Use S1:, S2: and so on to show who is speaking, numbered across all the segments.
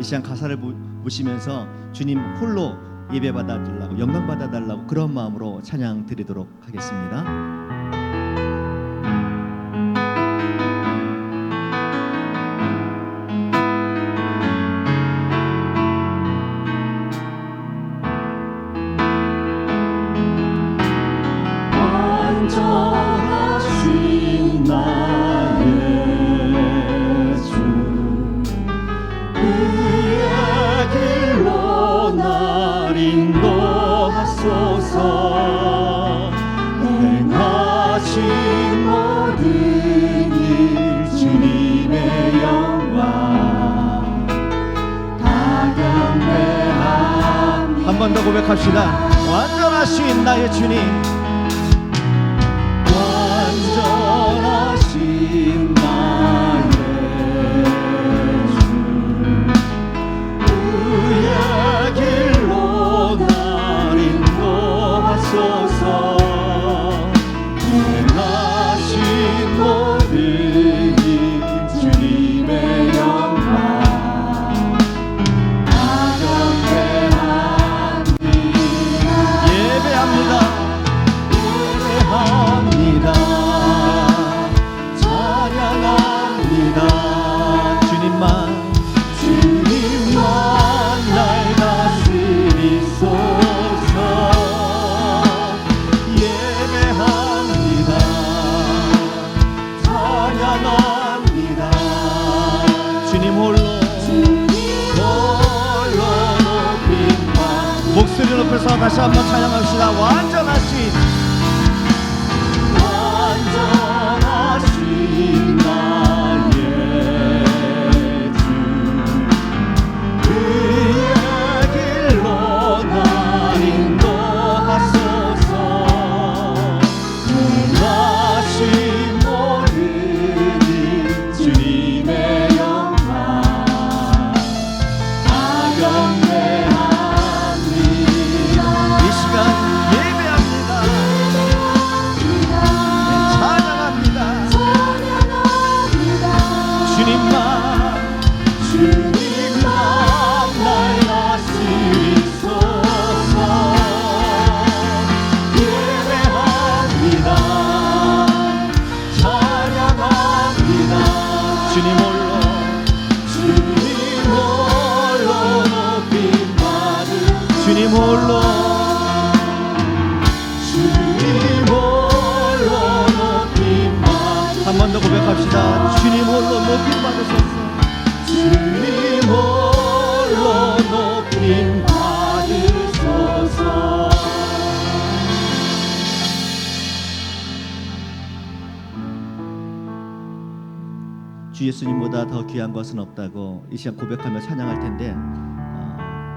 S1: 이 시간 가사를 보시면서 주님 홀로 예배 받아달라고, 영광 받아달라고 그런 마음으로 찬양 드리도록 하겠습니다.
S2: 완전하신 나의 주, 그의 길로 날 인도하소서. 행하신 모든 일 주님의 영광 다 경배합니다.
S1: 한 번 더 고백합시다. 완전하신 나의 주님,
S2: 완전하신 나의 주, 그의 길로 날 인도하소서. 행하신 모든 일 주님의 영광 다 경배합니다.
S1: 예배합니다.
S2: 예배합니다. 찬양합니다.
S1: 주님만
S2: 날 다스리소서. 예배합니다. 찬양합니다.
S1: 주님 홀로
S2: 높임 받으
S1: 목소리 높여서 다시 한번 찬양합시다. 완전하신
S2: 나의 주, 그의 길로 날 인도하소서. 행하신 모든 일 주님의 영광 다 경배합니다.
S1: 이 시간 예배합니다. 찬양합니다. 주님만
S2: 날 다스리소서. 예배합니다. 찬양합니다.
S1: 주님 홀로
S2: 주님 홀로 높임 받으
S1: 주님 홀로
S2: 주님 홀로 높임 받으
S1: 한 번 더 고백합시다. 주님 홀로 높임 받으소서.
S2: 주님 홀로 높임 받으소서.
S1: 주 예수님보다 더 귀한 것은 없다고 이 시간 고백하며 찬양할 텐데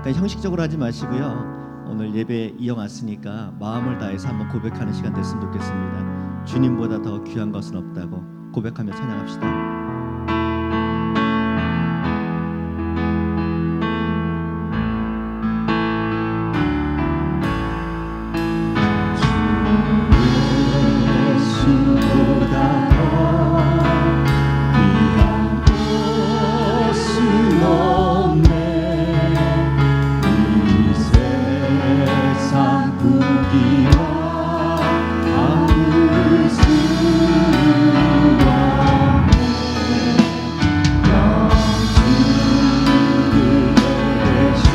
S1: 그냥 형식적으로 하지 마시고요. 오늘 예배 이어 왔으니까 마음을 다해서 한번 고백하는 시간 됐으면 좋겠습니다. 주님보다 더 귀한 것은 없다고 고백하며 찬양합시다.
S2: 예수보다 더 귀한 것은 없네. 이 세상 부귀와 아무 수 없네. 영주를 대신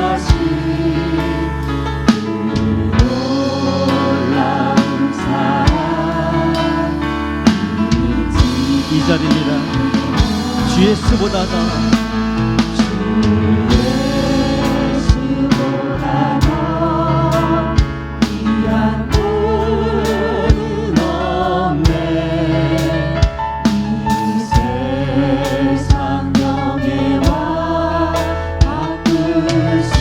S2: 돌아가신 놀라운 사랑
S1: 2절입니다. 주 예수보다 더
S2: 예수보다 더 귀한 분은 없네. 이 세상 명예와 바꿀 수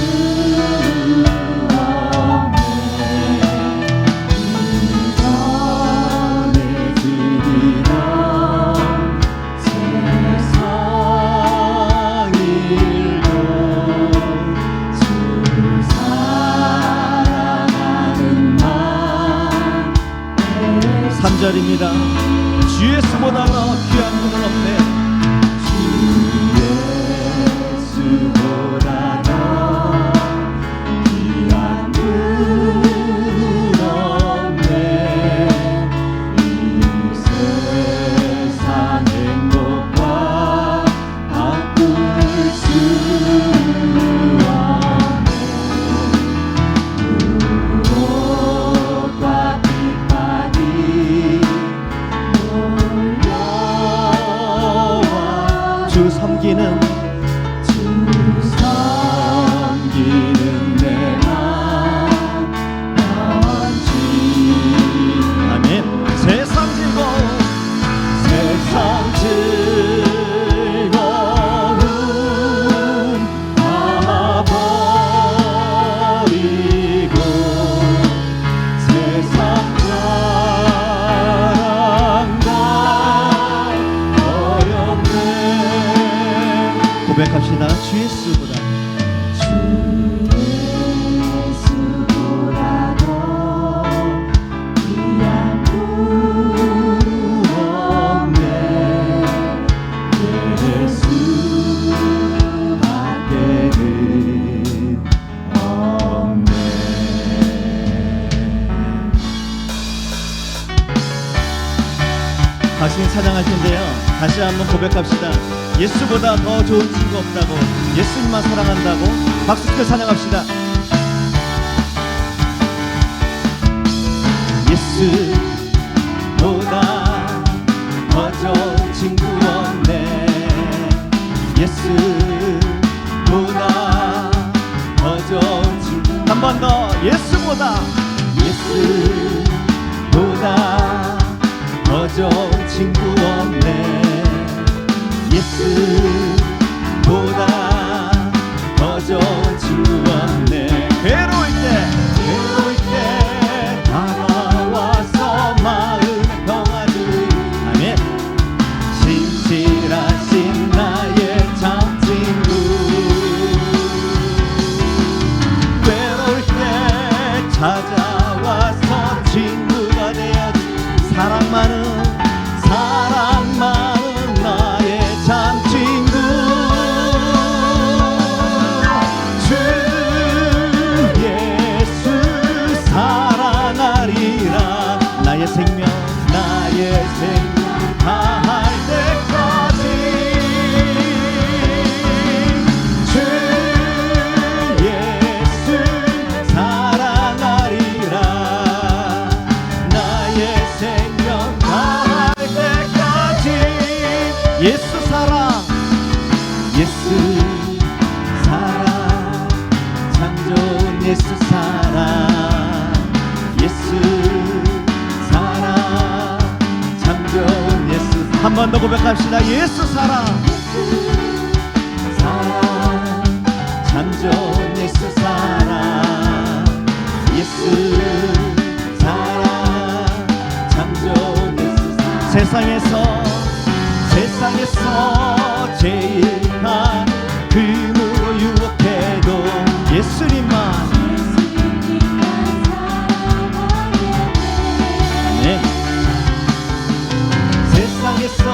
S2: 없네. 이전에 드리던 세상 일도 주를 사랑하는 마음
S1: 3절입니다. 주 예수보다 더 귀한 분은 없네.
S2: 주 예수보다 더 귀한 분 없네. 이 세상 행복과 바꿀 수 없네. 무엇과 비판이 몰려와
S1: 주 섬기는
S2: 주 섬기는 내 맘 편지.
S1: 아멘. 세상 즐거움
S2: 세상 즐거움 다 버리고 세상 자랑과 어렵네.
S1: 고백합시다. 주 예수보다
S2: 주 예수보다 더 귀한 분 없네. 예수밖에는 없네.
S1: 당신이 찬양할 텐데요. 다시 한번 고백합시다. 예수보다 더 좋은 친구 없다고, 예수님만 사랑한다고 박수 치며 찬양합시다.
S2: 예수보다 더 좋은 친구 없네. 예수보다 더 좋은 친구.
S1: 한 번 더. 예수보다
S2: 예수보다 더 좋은 친구 없네. 예수보다 더 좋은 친구 없네.
S1: 괴로울 때
S2: 괴로울 때 다가와서 마음 평화를.
S1: 아멘.
S2: 진실하신 나의 참 친구. 외로울 때 찾아와서 친구가 되어준
S1: 사랑 많은
S2: 나의 참 친구. 주 예수 사랑하리라.
S1: 나의 생명
S2: 다할 때까지. 주 예수 사랑하리라. 나의 생명 다할 때까지.
S1: 예수 사랑
S2: 예수 사랑 참 좋은 예수 사랑. 예수 사랑 참 좋은 예수
S1: 한 번 더 고백합시다. 예수 사랑
S2: 사랑 참 좋은 예수 사랑. 예수 사랑 참 좋은 예수 사랑.
S1: 세상에서
S2: 제일 한 금으로 유혹해도 예수님만
S1: 아멘.
S2: 세상에서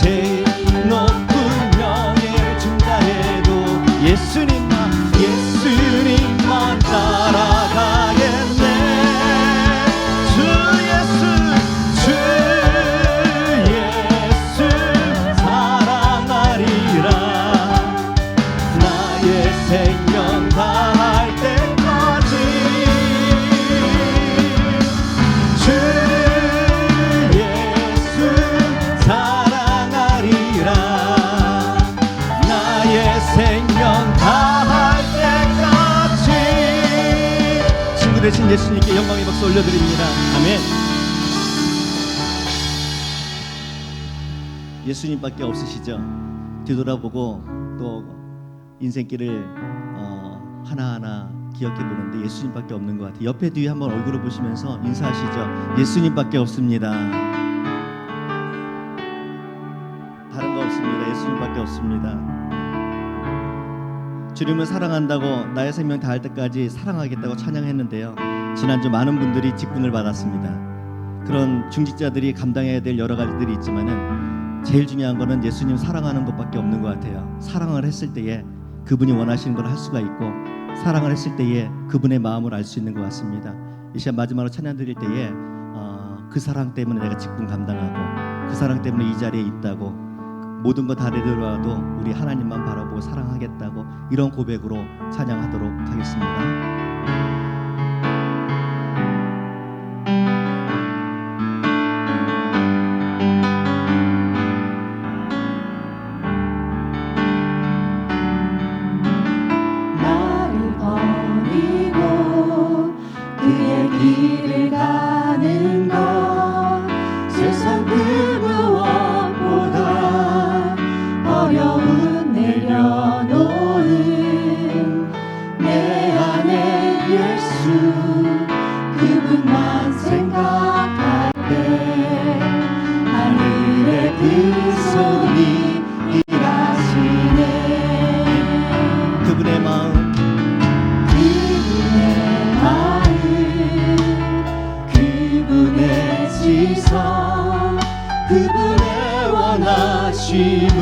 S2: 제일 높은 명예를 준다 해도 예수님만 따라가겠네. 주 예수 사랑하리라. 나의 생명 다할 때까지. 주 예수 사랑하리라. 나의 생명 다할 때까지.
S1: 친구 되신 예수님께 영광의 박수 올려드립니다. 아멘. 예수님밖에 없으시죠. 뒤돌아보고 또 인생길을 하나하나 기억해 보는데 예수님밖에 없는 것 같아요. 옆에 뒤에 한번 얼굴을 보시면서 인사하시죠. 예수님밖에 없습니다. 다른 거 없습니다. 예수님밖에 없습니다. 주님을 사랑한다고 나의 생명 다할 때까지 사랑하겠다고 찬양했는데요. 지난주 많은 분들이 직분을 받았습니다. 그런 중직자들이 감당해야 될 여러 가지들이 있지만은 제일 중요한 거는 예수님 사랑하는 것밖에 없는 것 같아요. 사랑을 했을 때에 그분이 원하시는 걸 할 수가 있고, 사랑을 했을 때에 그분의 마음을 알 수 있는 것 같습니다. 이 시간 마지막으로 찬양 드릴 때에 그 사랑 때문에 내가 직분 감당하고, 그 사랑 때문에 이 자리에 있다고, 모든 거 다 내려와도 우리 하나님만 바라보고 사랑하겠다고, 이런 고백으로 찬양하도록 하겠습니다.
S3: 나를 버리고 그의 길을 가는 것, 세상 그 무엇보다 어려운 내려놓은 내 안에 예수, 그분만 생각할 때 하늘의 그 손이 일하시네.
S1: 그분의 마음,
S3: 그분의 마음, 그분의 지성, 그분의 원하심을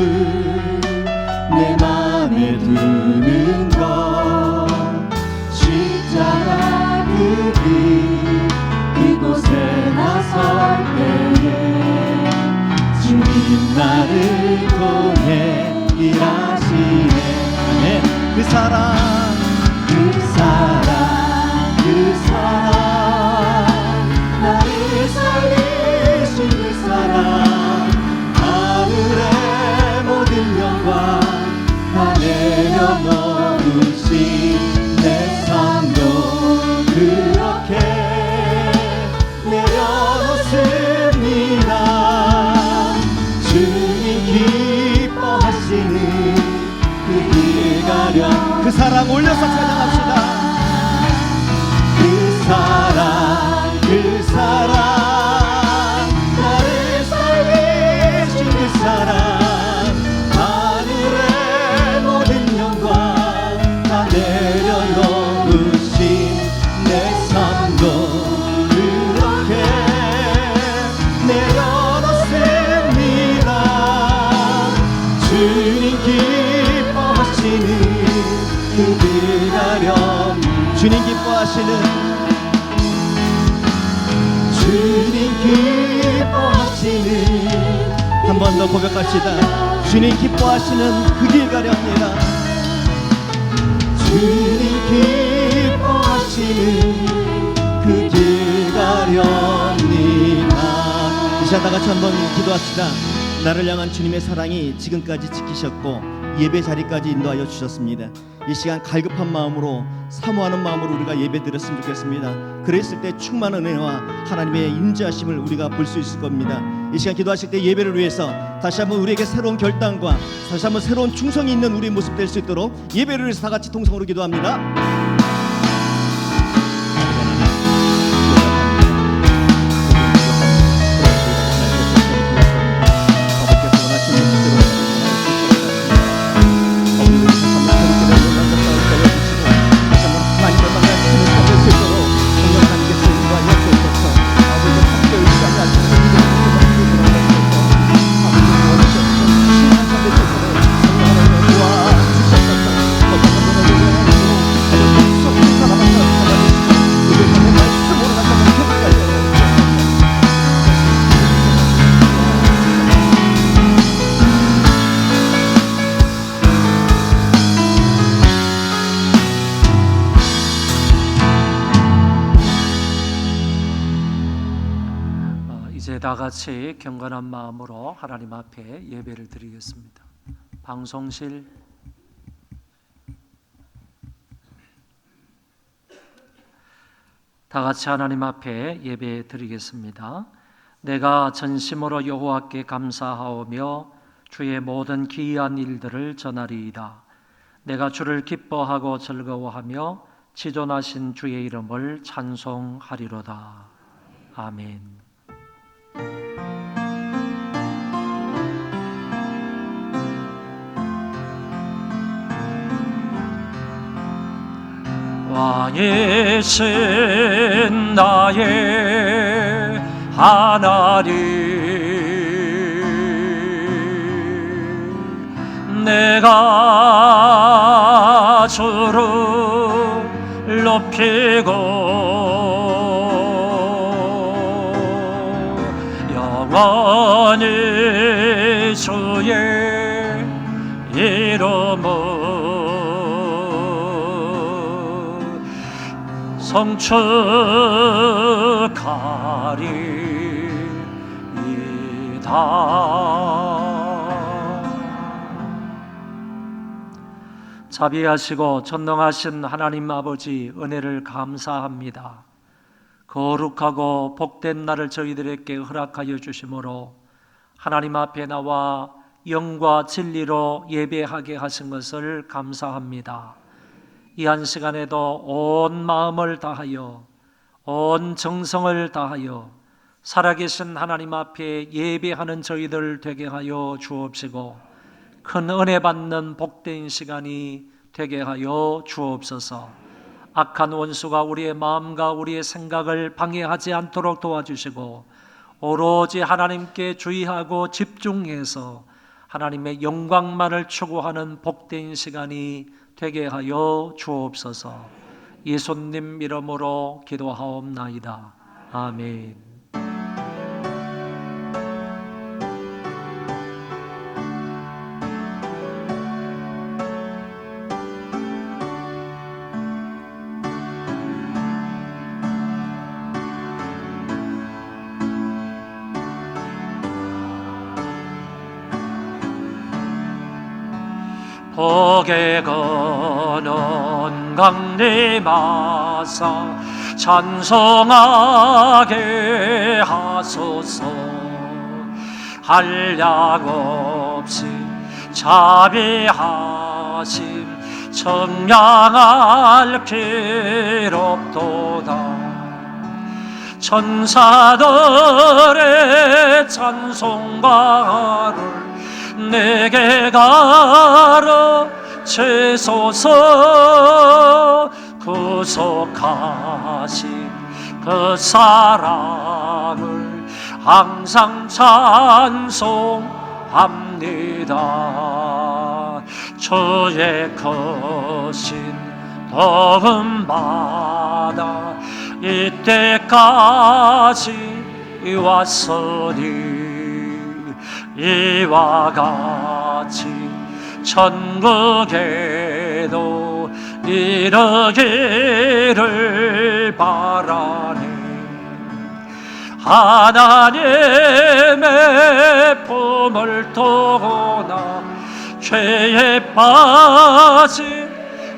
S3: 내 맘에 두는 것, 십자가 그 길 그곳에 나설 때에 주님 나를 통해 일하시네.
S1: 네, 그 사랑,
S3: 그 사랑, 그 사랑, 나를 살리신 그 사랑, 하늘의 모든 영광 다 내려놓으신 내 삶도 그렇게 내려놓습니다. 주님 기뻐하시는 그 길 가려,
S1: 그 사랑 올려서 찬양합시다.
S3: 그 사랑, 그 사랑, 나를 살리신 그 사랑, 하늘의 모든 영광 다 내려놓으신 내 삶도 그렇게 내려놓습니다. 주님 기뻐하시는 그 길 가려,
S1: 주님 기뻐하시는,
S3: 주님 기뻐하시는
S1: 한 번 더 고백합시다. 주님 기뻐하시는 그 길 가렵니다.
S3: 주님 기뻐하시는 그 길 가렵니다.
S1: 이 시간 다 같이 한번 기도합시다. 나를 향한 주님의 사랑이 지금까지 지키셨고 예배 자리까지 인도하여 주셨습니다. 이 시간 갈급한 마음으로, 사모하는 마음으로 우리가 예배 드렸으면 좋겠습니다. 그랬을 때 충만한 은혜와 하나님의 임재하심을 우리가 볼 수 있을 겁니다. 이 시간 기도하실 때 예배를 위해서 다시 한번 우리에게 새로운 결단과 다시 한번 새로운 충성이 있는 우리의 모습 될 수 있도록 예배를 위해서 다 같이 통성으로 기도합니다.
S4: 이제 다 같이 경건한 마음으로 하나님 앞에 예배를 드리겠습니다. 방송실 다 같이 하나님 앞에 예배 드리겠습니다. 내가 전심으로 여호와께 감사하오며 주의 모든 기이한 일들을 전하리이다. 내가 주를 기뻐하고 즐거워하며 지존하신 주의 이름을 찬송하리로다. 아멘. 왕이신 나의 하나님, 내가 주를 높이고 영원히 주의 이름을 성축하리이다. 자비하시고 전능하신 하나님 아버지, 은혜를 감사합니다. 거룩하고 복된 날을 저희들에게 허락하여 주심으로 하나님 앞에 나와 영과 진리로 예배하게 하신 것을 감사합니다. 이 한 시간에도 온 마음을 다하여 온 정성을 다하여 살아계신 하나님 앞에 예배하는 저희들 되게 하여 주옵시고 큰 은혜 받는 복된 시간이 되게 하여 주옵소서. 악한 원수가 우리의 마음과 우리의 생각을 방해하지 않도록 도와주시고 오로지 하나님께 주의하고 집중해서 하나님의 영광만을 추구하는 복된 시간이 되게 하여 주옵소서. 예수님 이름으로 기도하옵나이다. 아멘. 복에 거는 강림하사 찬송하게 하소서. 한량 없이 자비하심 청량할 길 없도다. 천사들의 찬송가를 내게 가르치소서. 구속하신 그 사랑을 항상 찬송합니다. 주의 크신 도움 받아 이때까지 왔으니 이와 같이 천국에도 이르기를 바라네. 하나님의 품을 떠나 죄에 빠진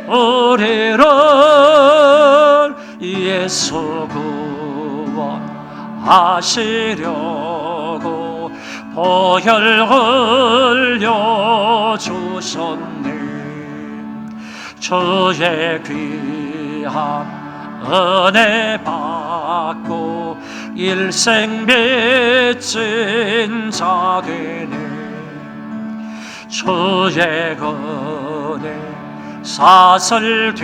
S4: 우리를 예수 구원하시려고 보혈 흘려주셨네. 주의 귀한 은혜 받고 일생 빚진 자 되네. 주의 은혜 사슬되사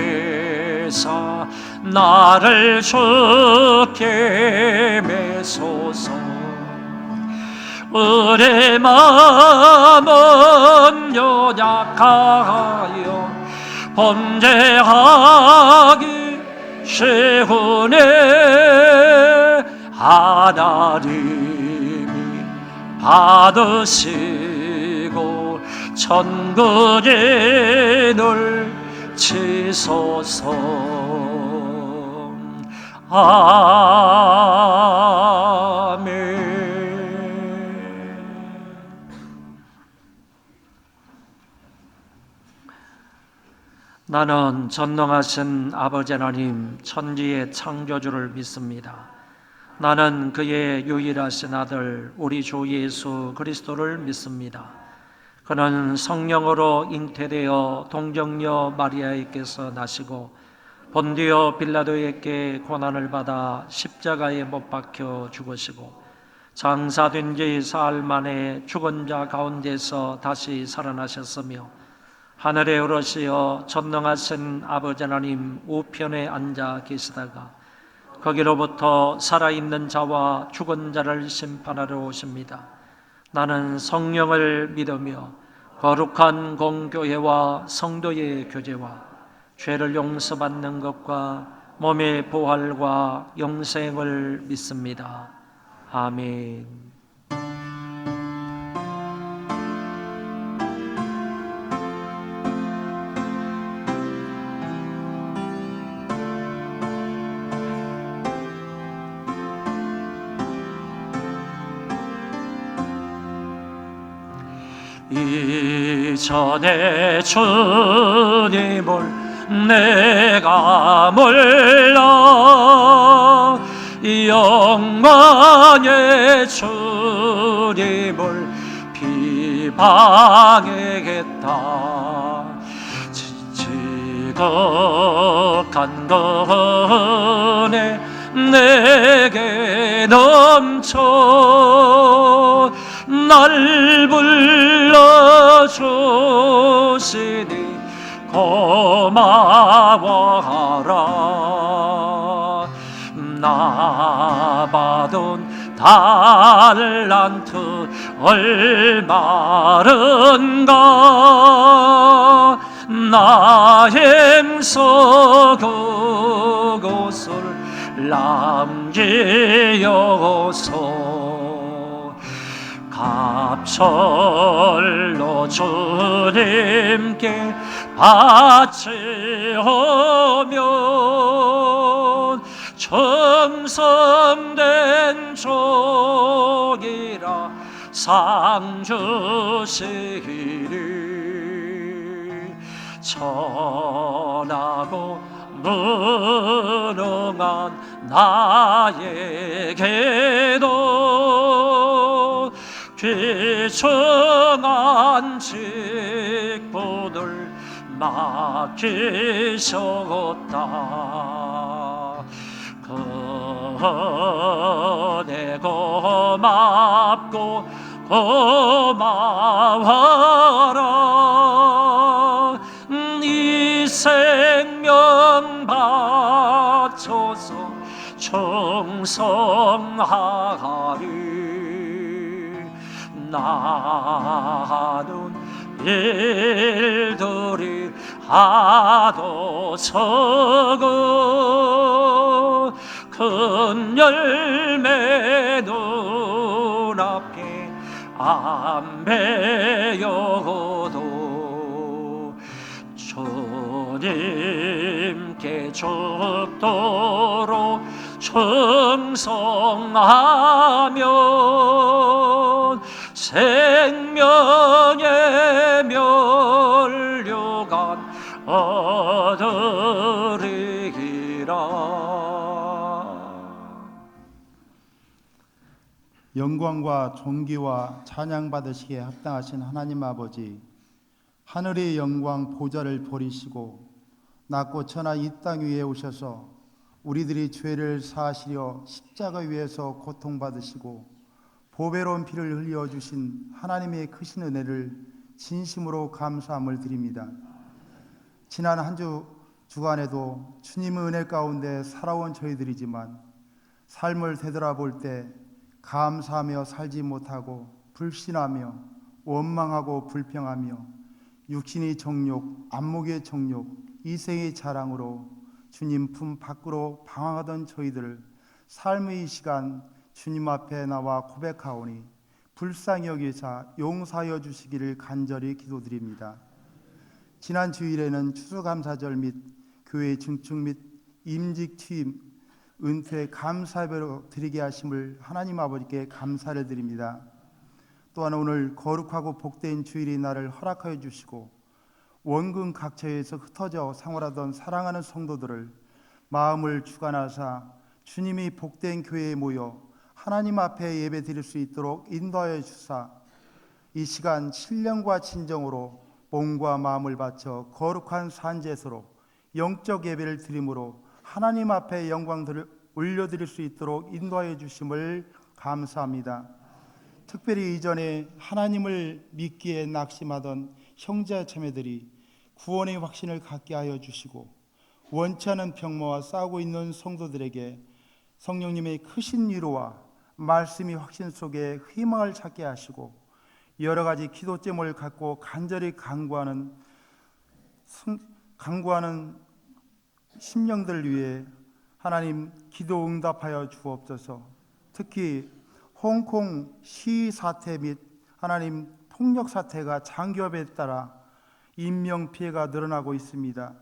S4: 나를 주께 매소서. 우리 마음은 연약하여 범죄하기 쉬우네. 하나님이 받으시고 천국에 넣으시소서. 아멘. 나는 전능하신 아버지 하나님 천지의 창조주를 믿습니다. 나는 그의 유일하신 아들 우리 주 예수 그리스도를 믿습니다. 그는 성령으로 잉태되어 동정녀 마리아에게서 나시고 본디오 빌라도에게 고난을 받아 십자가에 못 박혀 죽으시고 장사된 지 사흘 만에 죽은 자 가운데서 다시 살아나셨으며 하늘에 오르시어 전능하신 아버지 하나님 우편에 앉아 계시다가 거기로부터 살아있는 자와 죽은 자를 심판하러 오십니다. 나는 성령을 믿으며 거룩한 공교회와 성도의 교제와 죄를 용서받는 것과 몸의 부활과 영생을 믿습니다. 아멘. 이전에 주님을 내가 몰라 영광의 주님을 비방했다. 지극한 은혜 내게 넘쳐 날 불러주시니 고마워하라. 나 받은 달란트 얼마른가. 나 행서 그곳을 남기어서 갑절로 주님께 바치오면 정성된 종이라 상 주시리. 천하고 무능한 나에게도 귀중한 직분을 맡기셨다. 그대 고맙고 고마워라. 이 생명 바쳐서 충성하리. 나는 일들이 하도 적어 큰 열매 눈앞에 안 배여도 주님께 죽도록 충성하면 생명의 면류관 얻으리라.
S5: 영광과 존귀와 찬양 받으시기에 합당하신 하나님 아버지, 하늘의 영광 보좌를 버리시고 낮고 천하 이 땅 위에 오셔서 우리들이 죄를 사하시려 십자가 위에서 고통받으시고 보배로운 피를 흘려주신 하나님의 크신 은혜를 진심으로 감사함을 드립니다. 지난 한 주간에도 주님의 은혜 가운데 살아온 저희들이지만 삶을 되돌아볼 때 감사하며 살지 못하고 불신하며 원망하고 불평하며 육신의 정욕, 안목의 정욕, 이생의 자랑으로 주님 품 밖으로 방황하던 저희들을 삶의 시간 주님 앞에 나와 고백하오니 불쌍히 여기사 용서하여 주시기를 간절히 기도드립니다. 지난 주일에는 추수감사절 및 교회 증축 및 임직 취임, 은퇴 감사배로 드리게 하심을 하나님 아버지께 감사를 드립니다. 또한 오늘 거룩하고 복된 주일이 나를 허락하여 주시고 원근 각처에서 흩어져 생활하던 사랑하는 성도들을 마음을 주관하사 주님이 복된 교회에 모여 하나님 앞에 예배 드릴 수 있도록 인도하여 주사 이 시간 신령과 진정으로 몸과 마음을 바쳐 거룩한 산제소로 영적 예배를 드림으로 하나님 앞에 영광들을 올려드릴 수 있도록 인도하여 주심을 감사합니다. 특별히 이전에 하나님을 믿기에 낙심하던 형제 자매들이 구원의 확신을 갖게 하여 주시고 원치 않은 병마와 싸우고 있는 성도들에게 성령님의 크신 위로와 말씀이 확신 속에 희망을 찾게 하시고 여러 가지 기도 제목을 갖고 간절히 간구하는 심령들을 위해 하나님 기도 응답하여 주옵소서. 특히 홍콩 시위 사태 및 하나님 폭력 사태가 장기화에 따라 인명 피해가 늘어나고 있습니다.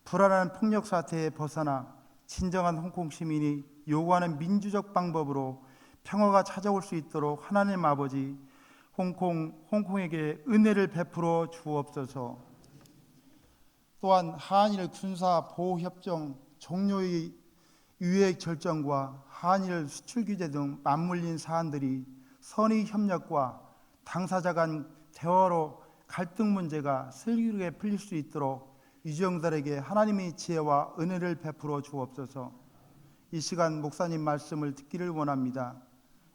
S5: 불안한 폭력 사태에 벗어나 진정한 홍콩 시민이 요구하는 민주적 방법으로 평화가 찾아올 수 있도록 하나님 아버지 홍콩에게 은혜를 베풀어 주옵소서. 또한 한일 군사 보호 협정 종료의 유예 결정과 한일 수출 규제 등 맞물린 사안들이 선의 협력과 당사자 간 대화로 갈등 문제가 슬기롭게 풀릴 수 있도록 유정들에게 하나님의 지혜와 은혜를 베풀어 주옵소서. 이 시간 목사님 말씀을 듣기를 원합니다.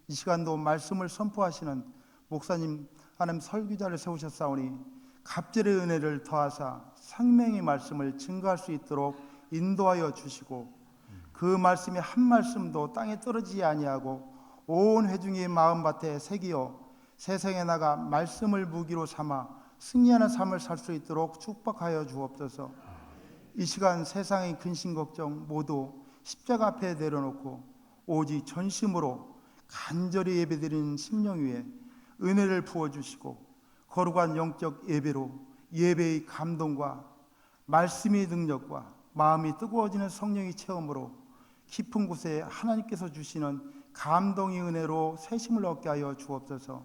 S5: 이 시간도 말씀을 선포하시는 목사님 하나님 설교자를 세우셨사오니 갑절의 은혜를 더하사 생명의 말씀을 증거할 수 있도록 인도하여 주시고 그 말씀이 한 말씀도 땅에 떨어지지 아니하고 온 회중의 마음밭에 새기어 세상에 나가 말씀을 무기로 삼아 승리하는 삶을 살 수 있도록 축복하여 주옵소서. 이 시간 세상의 근심 걱정 모두 십자가 앞에 내려놓고 오직 전심으로 간절히 예배드리는 심령 위에 은혜를 부어주시고 거룩한 영적 예배로 예배의 감동과 말씀의 능력과 마음이 뜨거워지는 성령의 체험으로 깊은 곳에 하나님께서 주시는 감동의 은혜로 새심을 얻게 하여 주옵소서.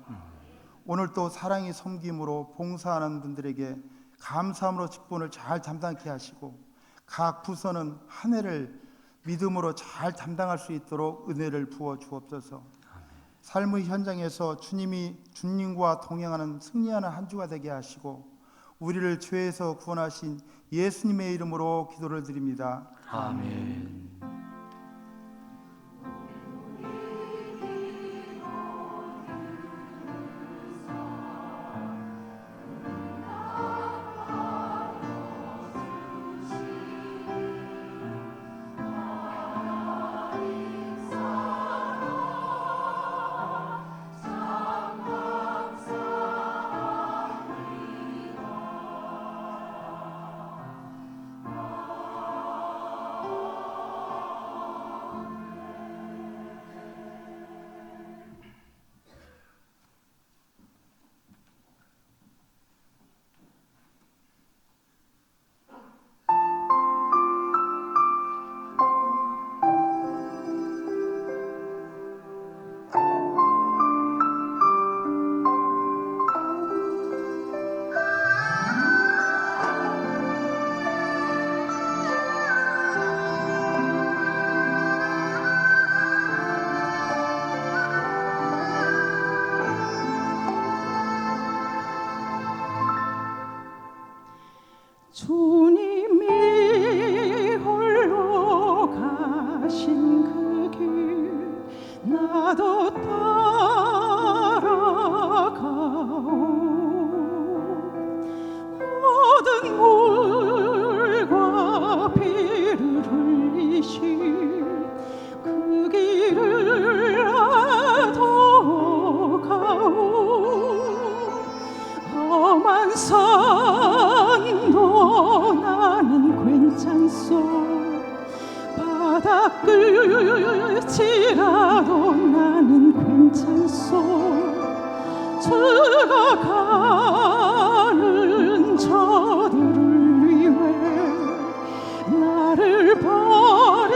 S5: 오늘 또 사랑의 섬김으로 봉사하는 분들에게 감사함으로 직분을 잘 담당케 하시고 각 부서는 한 해를 믿음으로 잘 담당할 수 있도록 은혜를 부어 주옵소서. 삶의 현장에서 주님과 동행하는 승리하는 한 주가 되게 하시고 우리를 죄에서 구원하신 예수님의 이름으로 기도를 드립니다.
S4: 아멘.
S6: 주님이 홀로 가신 그 길 나도 따라가오. 모든 물과 피를 흘리신 그 길을 나도 가오. 험한 산도 나는 괜찮소. 바닥 끝이라도 나는 괜찮소. 죽어가는 저들을 위해 나를 버리길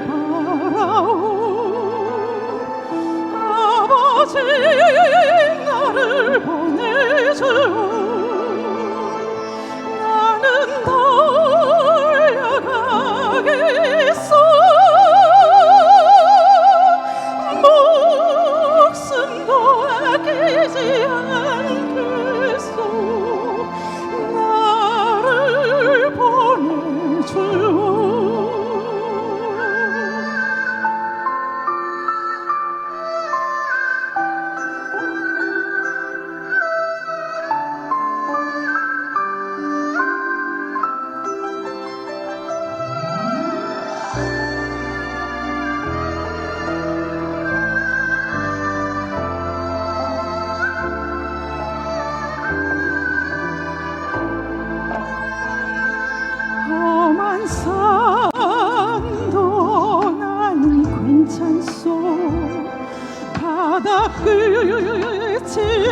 S6: 바라오. 아버지 나를 보내주오. 나는 달려가겠소. 목숨도 아끼지 않겠소. 나를 보내주오. 괜찮소 바다 끝이라도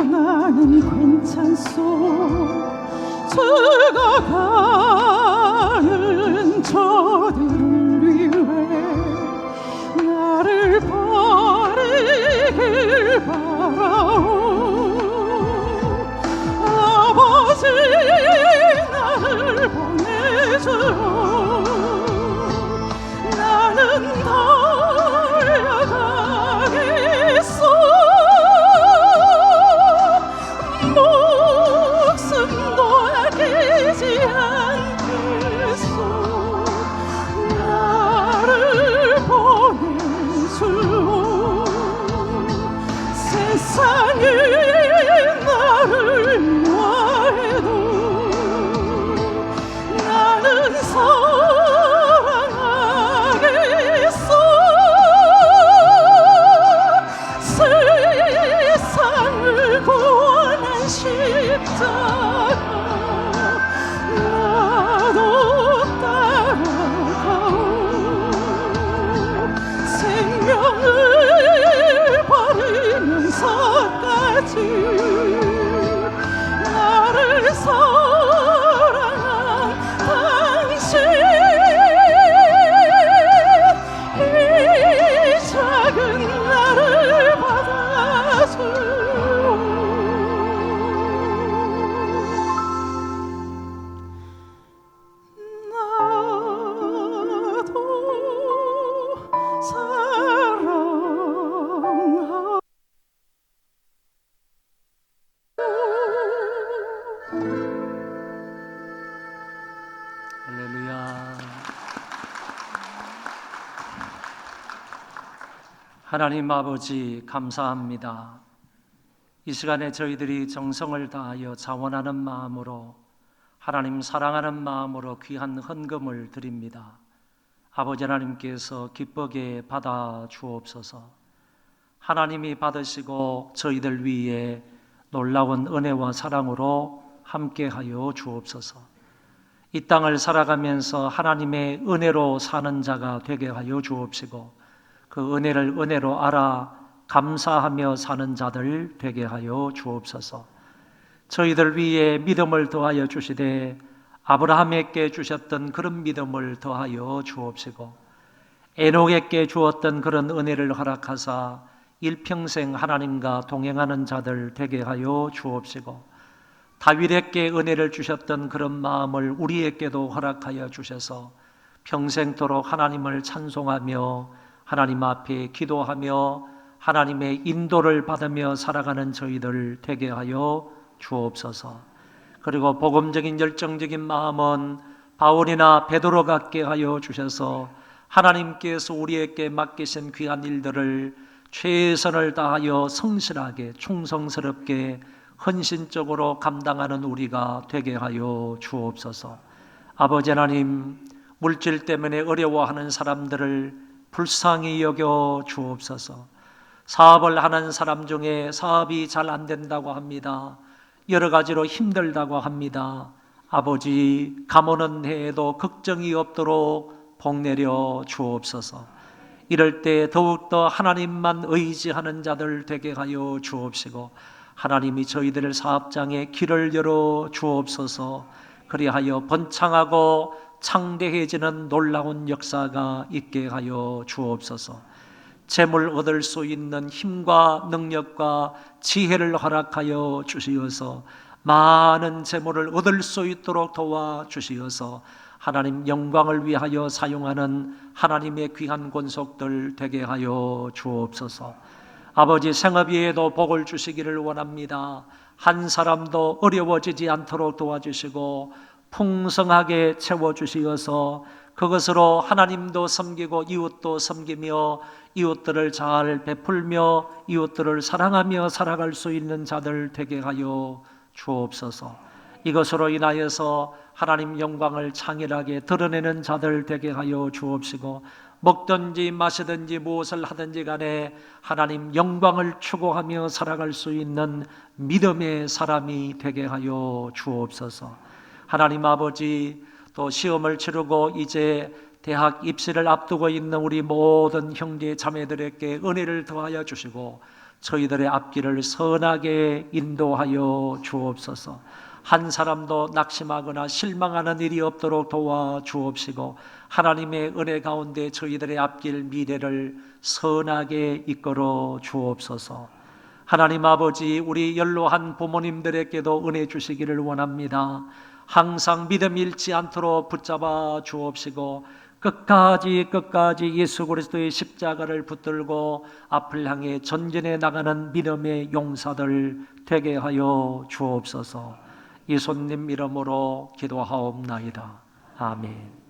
S6: 나는 괜찮소 죽어가는 저들을 위해 나를 버리길 바라오 아버지 나를 보내주오 나는 달려가겠소 목숨도 아끼지 않겠소 나를 보내주오 세상이 나를 미워해도 나는 사랑하겠소 세상을 구원한 십자가 나도 따라가오 생명을 버리면서까지 나를 사랑한 당신 이 작은 나를 받아주오 나도 사랑하오
S4: 할렐루야. 하나님 아버지 감사합니다. 이 시간에 저희들이 정성을 다하여 자원하는 마음으로 하나님 사랑하는 마음으로 귀한 헌금을 드립니다. 아버지 하나님께서 기쁘게 받아 주옵소서. 하나님이 받으시고 저희들 위에 놀라운 은혜와 사랑으로 함께하여 주옵소서. 이 땅을 살아가면서 하나님의 은혜로 사는 자가 되게 하여 주옵시고 그 은혜를 은혜로 알아 감사하며 사는 자들 되게 하여 주옵소서. 저희들 위에 믿음을 더하여 주시되 아브라함에게 주셨던 그런 믿음을 더하여 주옵시고 에녹에게 주었던 그런 은혜를 허락하사 일평생 하나님과 동행하는 자들 되게 하여 주옵시고 다윗에게 은혜를 주셨던 그런 마음을 우리에게도 허락하여 주셔서 평생토록 하나님을 찬송하며 하나님 앞에 기도하며 하나님의 인도를 받으며 살아가는 저희들 되게 하여 주옵소서. 그리고 복음적인 열정적인 마음은 바울이나 베드로 같게 하여 주셔서 하나님께서 우리에게 맡기신 귀한 일들을 최선을 다하여 성실하게 충성스럽게 헌신적으로 감당하는 우리가 되게 하여 주옵소서. 아버지 하나님, 물질 때문에 어려워하는 사람들을 불쌍히 여겨 주옵소서. 사업을 하는 사람 중에 사업이 잘 안 된다고 합니다. 여러 가지로 힘들다고 합니다. 아버지, 감오는 해에도 걱정이 없도록 복내려 주옵소서. 이럴 때 더욱더 하나님만 의지하는 자들 되게 하여 주옵시고 하나님이 저희들의 사업장에 길을 열어 주옵소서. 그리하여 번창하고 창대해지는 놀라운 역사가 있게 하여 주옵소서. 재물 얻을 수 있는 힘과 능력과 지혜를 허락하여 주시어서 많은 재물을 얻을 수 있도록 도와주시어서 하나님 영광을 위하여 사용하는 하나님의 귀한 권속들 되게 하여 주옵소서. 아버지, 생업 위에도 복을 주시기를 원합니다. 한 사람도 어려워지지 않도록 도와주시고 풍성하게 채워주시어서 그것으로 하나님도 섬기고 이웃도 섬기며 이웃들을 잘 베풀며 이웃들을 사랑하며 살아갈 수 있는 자들 되게 하여 주옵소서. 이것으로 인하여서 하나님 영광을 창일하게 드러내는 자들 되게 하여 주옵시고 먹든지 마시든지 무엇을 하든지 간에 하나님 영광을 추구하며 살아갈 수 있는 믿음의 사람이 되게 하여 주옵소서. 하나님 아버지, 또 시험을 치르고 이제 대학 입시를 앞두고 있는 우리 모든 형제 자매들에게 은혜를 더하여 주시고 저희들의 앞길을 선하게 인도하여 주옵소서. 한 사람도 낙심하거나 실망하는 일이 없도록 도와 주옵시고 하나님의 은혜 가운데 저희들의 앞길 미래를 선하게 이끌어 주옵소서. 하나님 아버지, 우리 연로한 부모님들에게도 은혜 주시기를 원합니다. 항상 믿음 잃지 않도록 붙잡아 주옵시고 끝까지 예수 그리스도의 십자가를 붙들고 앞을 향해 전진해 나가는 믿음의 용사들 되게 하여 주옵소서. 예수님 이름으로 기도하옵나이다. 아멘.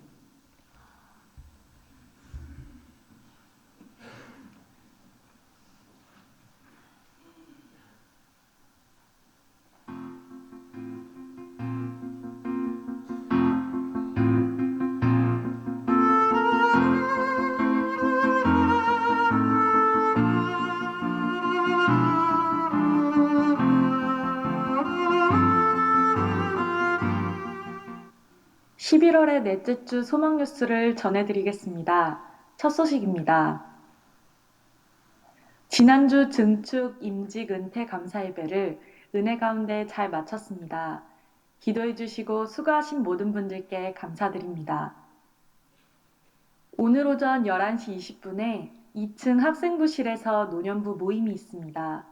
S7: (11월의) 넷째 주 소망 뉴스를 전해드리겠습니다. 첫 소식입니다. 지난주 증축 임직 은퇴 감사 예배를 은혜 가운데 잘 마쳤습니다. 기도해 주시고 수고하신 모든 분들께 감사드립니다. 오늘 오전 11시 20분에 2층 학생부실에서 노년부 모임이 있습니다.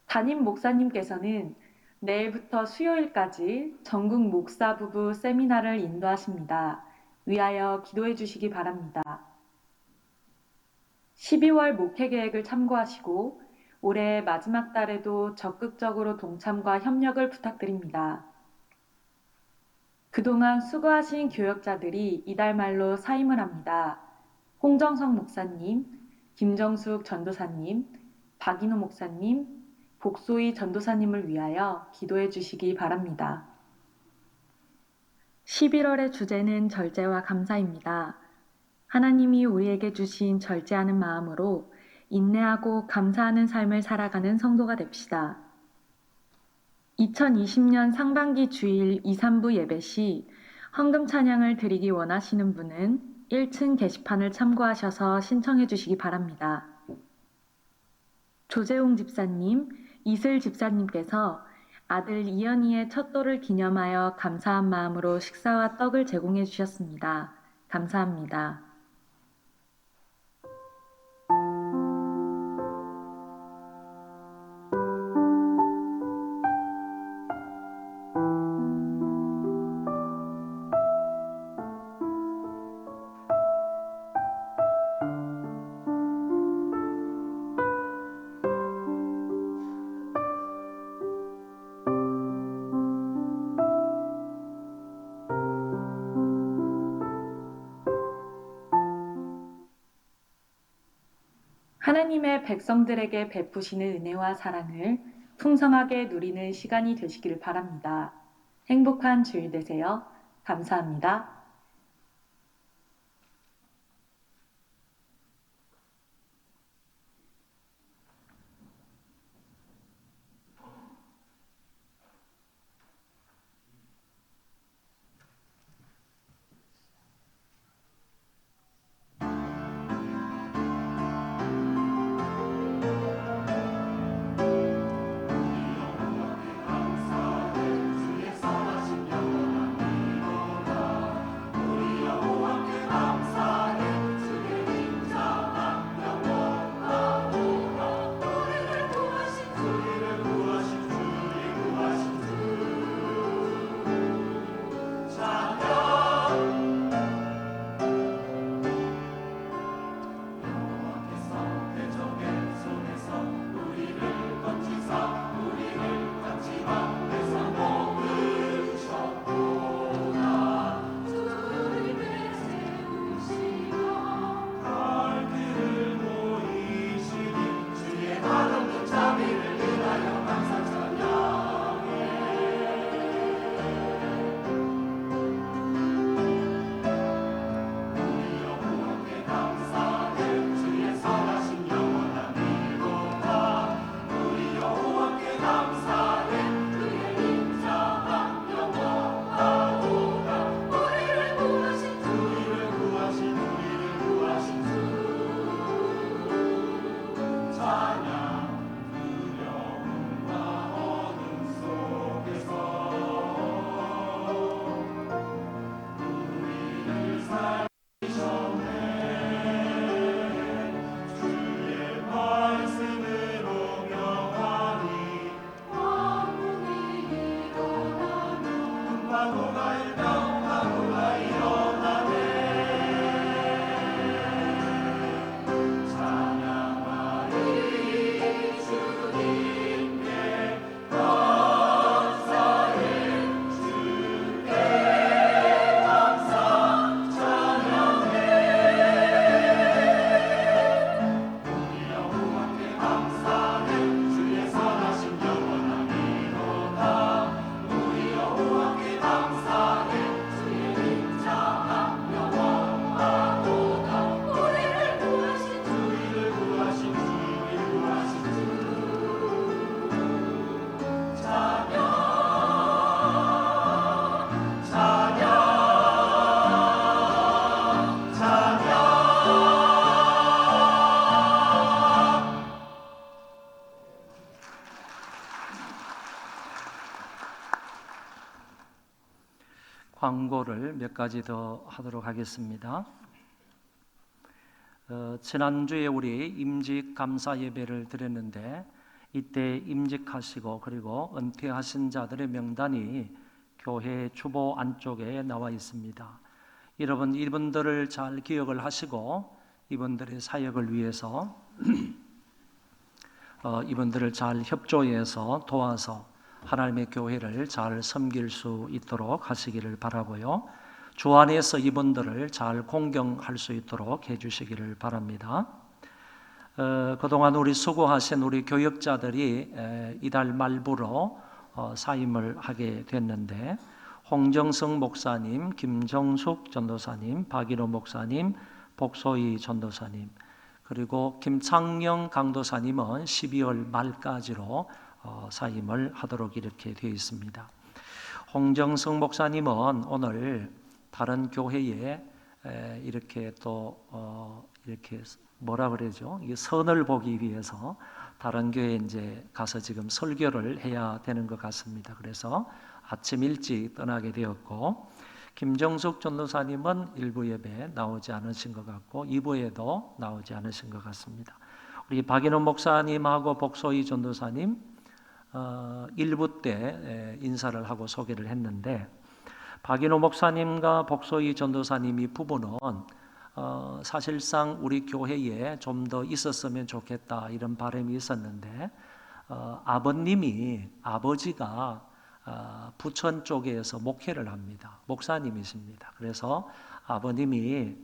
S7: 담임 목사님께서는 내일부터 수요일까지 전국 목사 부부 세미나를 인도하십니다. 위하여 기도해 주시기 바랍니다. 12월 목회 계획을 참고하시고 올해 마지막 달에도 적극적으로 동참과 협력을 부탁드립니다. 그동안 수고하신 교역자들이 이달 말로 사임을 합니다. 홍정성 목사님, 김정숙 전도사님, 박인호 목사님, 복소희 전도사님을 위하여 기도해 주시기 바랍니다. 11월의 주제는 절제와 감사입니다. 하나님이 우리에게 주신 절제하는 마음으로 인내하고 감사하는 삶을 살아가는 성도가 됩시다. 2020년 상반기 주일 2, 3부 예배 시 헌금 찬양을 드리기 원하시는 분은 1층 게시판을 참고하셔서 신청해 주시기 바랍니다. 조재홍 집사님, 이슬 집사님께서 아들 이연희의 첫 돌을 기념하여 감사한 마음으로 식사와 떡을 제공해 주셨습니다. 감사합니다. 하나님의 백성들에게 베푸시는 은혜와 사랑을 풍성하게 누리는 시간이 되시기를 바랍니다. 행복한 주일 되세요. 감사합니다.
S4: 광고를 몇 가지 더 하도록 하겠습니다. 지난주에 우리 임직 감사 예배를 드렸는데 이때 임직하시고 그리고 은퇴하신 자들의 명단이 교회 주보 안쪽에 나와 있습니다. 여러분 이분들을 잘 기억을 하시고 이분들의 사역을 위해서 이분들을 잘 협조해서 도와서 하나님의 교회를 잘 섬길 수 있도록 하시기를 바라고요. 주 안에서 이분들을 잘 공경할 수 있도록 해주시기를 바랍니다. 그동안 우리 수고하신 우리 교역자들이 이달 말부로 사임을 하게 됐는데 홍정성 목사님, 김정숙 전도사님, 박인호 목사님, 복소희 전도사님 그리고 김창영 강도사님은 12월 말까지로 사임을 하도록 이렇게 되어 있습니다. 홍정성 목사님은 오늘 다른 교회에 이렇게 또 이렇게 뭐라 그러죠? 이게 선을 보기 위해서 다른 교회에 이제 가서 지금 설교를 해야 되는 것 같습니다. 그래서 아침 일찍 떠나게 되었고 김정숙 전도사님은 1부 예배에 나오지 않으신 것 같고 2부에도 나오지 않으신 것 같습니다. 우리 박인호 목사님하고 복소희 전도사님 1부 때 인사를 하고 소개를 했는데 박인호 목사님과 복소희 전도사님이 부부는 사실상 우리 교회에 좀 더 있었으면 좋겠다 이런 바람이 있었는데 아버지가 부천 쪽에서 목회를 합니다. 목사님이십니다. 그래서 아버님이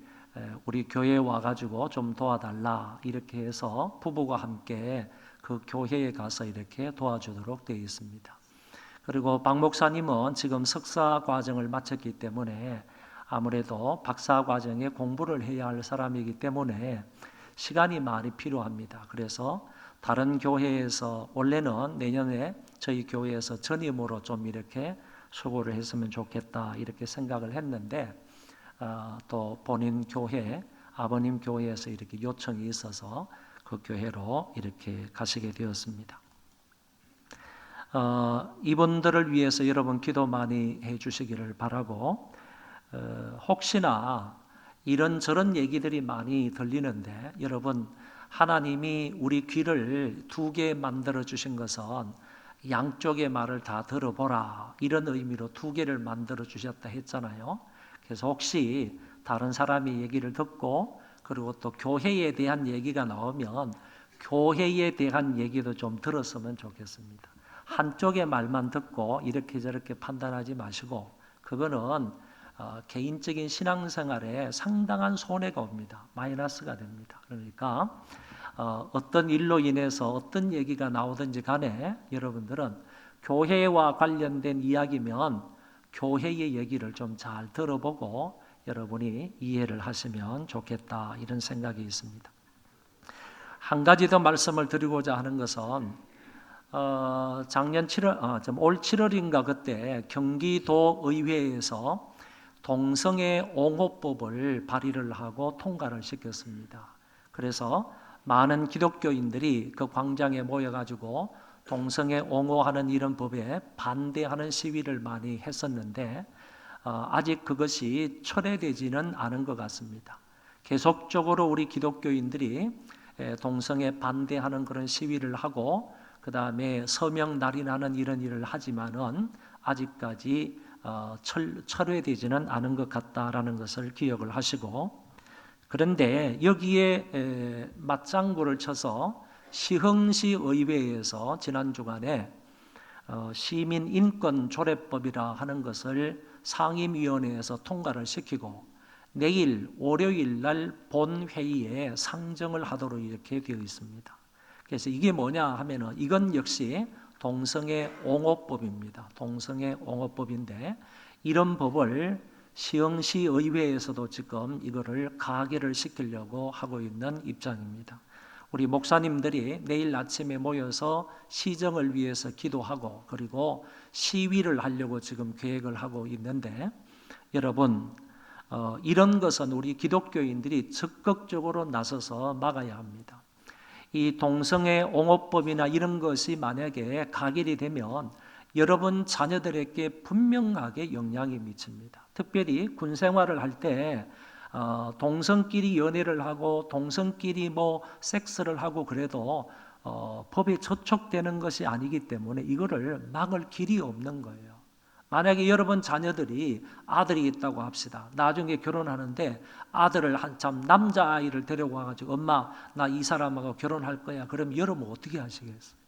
S4: 우리 교회에 와가지고 좀 도와달라 이렇게 해서 부부가 함께 그 교회에 가서 이렇게 도와주도록 되어 있습니다. 그리고 박 목사님은 지금 석사 과정을 마쳤기 때문에 아무래도 박사 과정에 공부를 해야 할 사람이기 때문에 시간이 많이 필요합니다. 그래서 다른 교회에서 원래는 내년에 저희 교회에서 전임으로 좀 이렇게 수고를 했으면 좋겠다 이렇게 생각을 했는데 또 본인 교회, 아버님 교회에서 이렇게 요청이 있어서 그 교회로 이렇게 가시게 되었습니다. 이분들을 위해서 여러분 기도 많이 해주시기를 바라고 혹시나 이런저런 얘기들이 많이 들리는데 여러분 하나님이 우리 귀를 2개 만들어 주신 것은 양쪽의 말을 다 들어보라 이런 의미로 2개를 만들어 주셨다 했잖아요. 그래서 혹시 다른 사람이 얘기를 듣고 그리고 또 교회에 대한 얘기가 나오면 교회에 대한 얘기도 좀 들었으면 좋겠습니다. 한쪽의 말만 듣고 이렇게 저렇게 판단하지 마시고 그거는 개인적인 신앙생활에 상당한 손해가 옵니다. 마이너스가 됩니다. 그러니까 어떤 일로 인해서 어떤 얘기가 나오든지 간에 여러분들은 교회와 관련된 이야기면 교회의 얘기를 좀 잘 들어보고 여러분이 이해를 하시면 좋겠다 이런 생각이 있습니다. 한 가지 더 말씀을 드리고자 하는 것은 작년 7월, 올 7월인가 그때 경기도 의회에서 동성애 옹호법을 발의를 하고 통과를 시켰습니다. 그래서 많은 기독교인들이 그 광장에 모여가지고 동성애 옹호하는 이런 법에 반대하는 시위를 많이 했었는데 아직 그것이 철회되지는 않은 것 같습니다. 계속적으로 우리 기독교인들이 동성애 반대하는 그런 시위를 하고 그 다음에 서명 날인하는 이런 일을 하지만은 아직까지 철회되지는 않은 것 같다라는 것을 기억을 하시고 그런데 여기에 맞장구를 쳐서 시흥시 의회에서 지난 주간에 시민인권조례법이라 하는 것을 상임위원회에서 통과를 시키고 내일 월요일 날 본회의에 상정을 하도록 이렇게 되어 있습니다. 그래서 이게 뭐냐 하면은 이건 역시 동성애 옹호법입니다. 동성애 옹호법인데 이런 법을 시흥시 의회에서도 지금 이거를 가결을 시키려고 하고 있는 입장입니다. 우리 목사님들이 내일 아침에 모여서 시정을 위해서 기도하고 그리고 시위를 하려고 지금 계획을 하고 있는데 여러분 이런 것은 우리 기독교인들이 적극적으로 나서서 막아야 합니다. 이 동성애 옹호법이나 이런 것이 만약에 가결이 되면 여러분 자녀들에게 분명하게 영향이 미칩니다. 특별히 군 생활을 할 때 동성끼리 연애를 하고 동성끼리 뭐 섹스를 하고 그래도 법에 저촉되는 것이 아니기 때문에 이거를 막을 길이 없는 거예요. 만약에 여러분 자녀들이 아들이 있다고 합시다. 나중에 결혼하는데 아들을 한참 남자아이를 데려와가지고 엄마 나 이 사람하고 결혼할 거야. 그럼 여러분 어떻게 하시겠어요?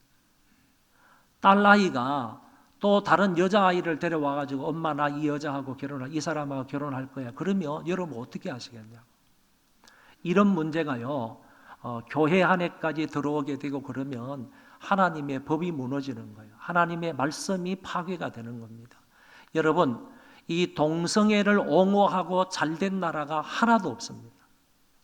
S4: 딸아이가 또 다른 여자아이를 데려와가지고 엄마 나 이 여자하고 이 사람하고 결혼할 거야. 그러면 여러분 어떻게 하시겠냐고. 이런 문제가요. 교회 안에까지 들어오게 되고 그러면 하나님의 법이 무너지는 거예요. 하나님의 말씀이 파괴가 되는 겁니다. 여러분 이 동성애를 옹호하고 잘된 나라가 하나도 없습니다.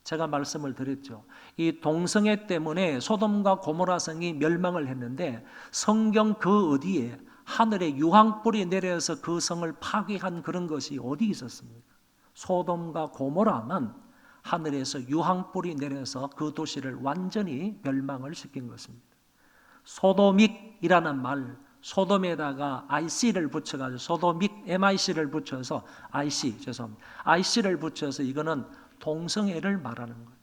S4: 제가 말씀을 드렸죠. 이 동성애 때문에 소돔과 고모라 성이 멸망을 했는데 성경 그 어디에 하늘에 유황불이 내려서 그 성을 파괴한 그런 것이 어디 있었습니까? 소돔과 고모라만 하늘에서 유황불이 내려서 그 도시를 완전히 멸망을 시킨 것입니다. 소도믹이라는 말, 소돔에다가 IC를 붙여가지고 소도믹 MIC를 붙여서 IC를 붙여서 이거는 동성애를 말하는 거예요.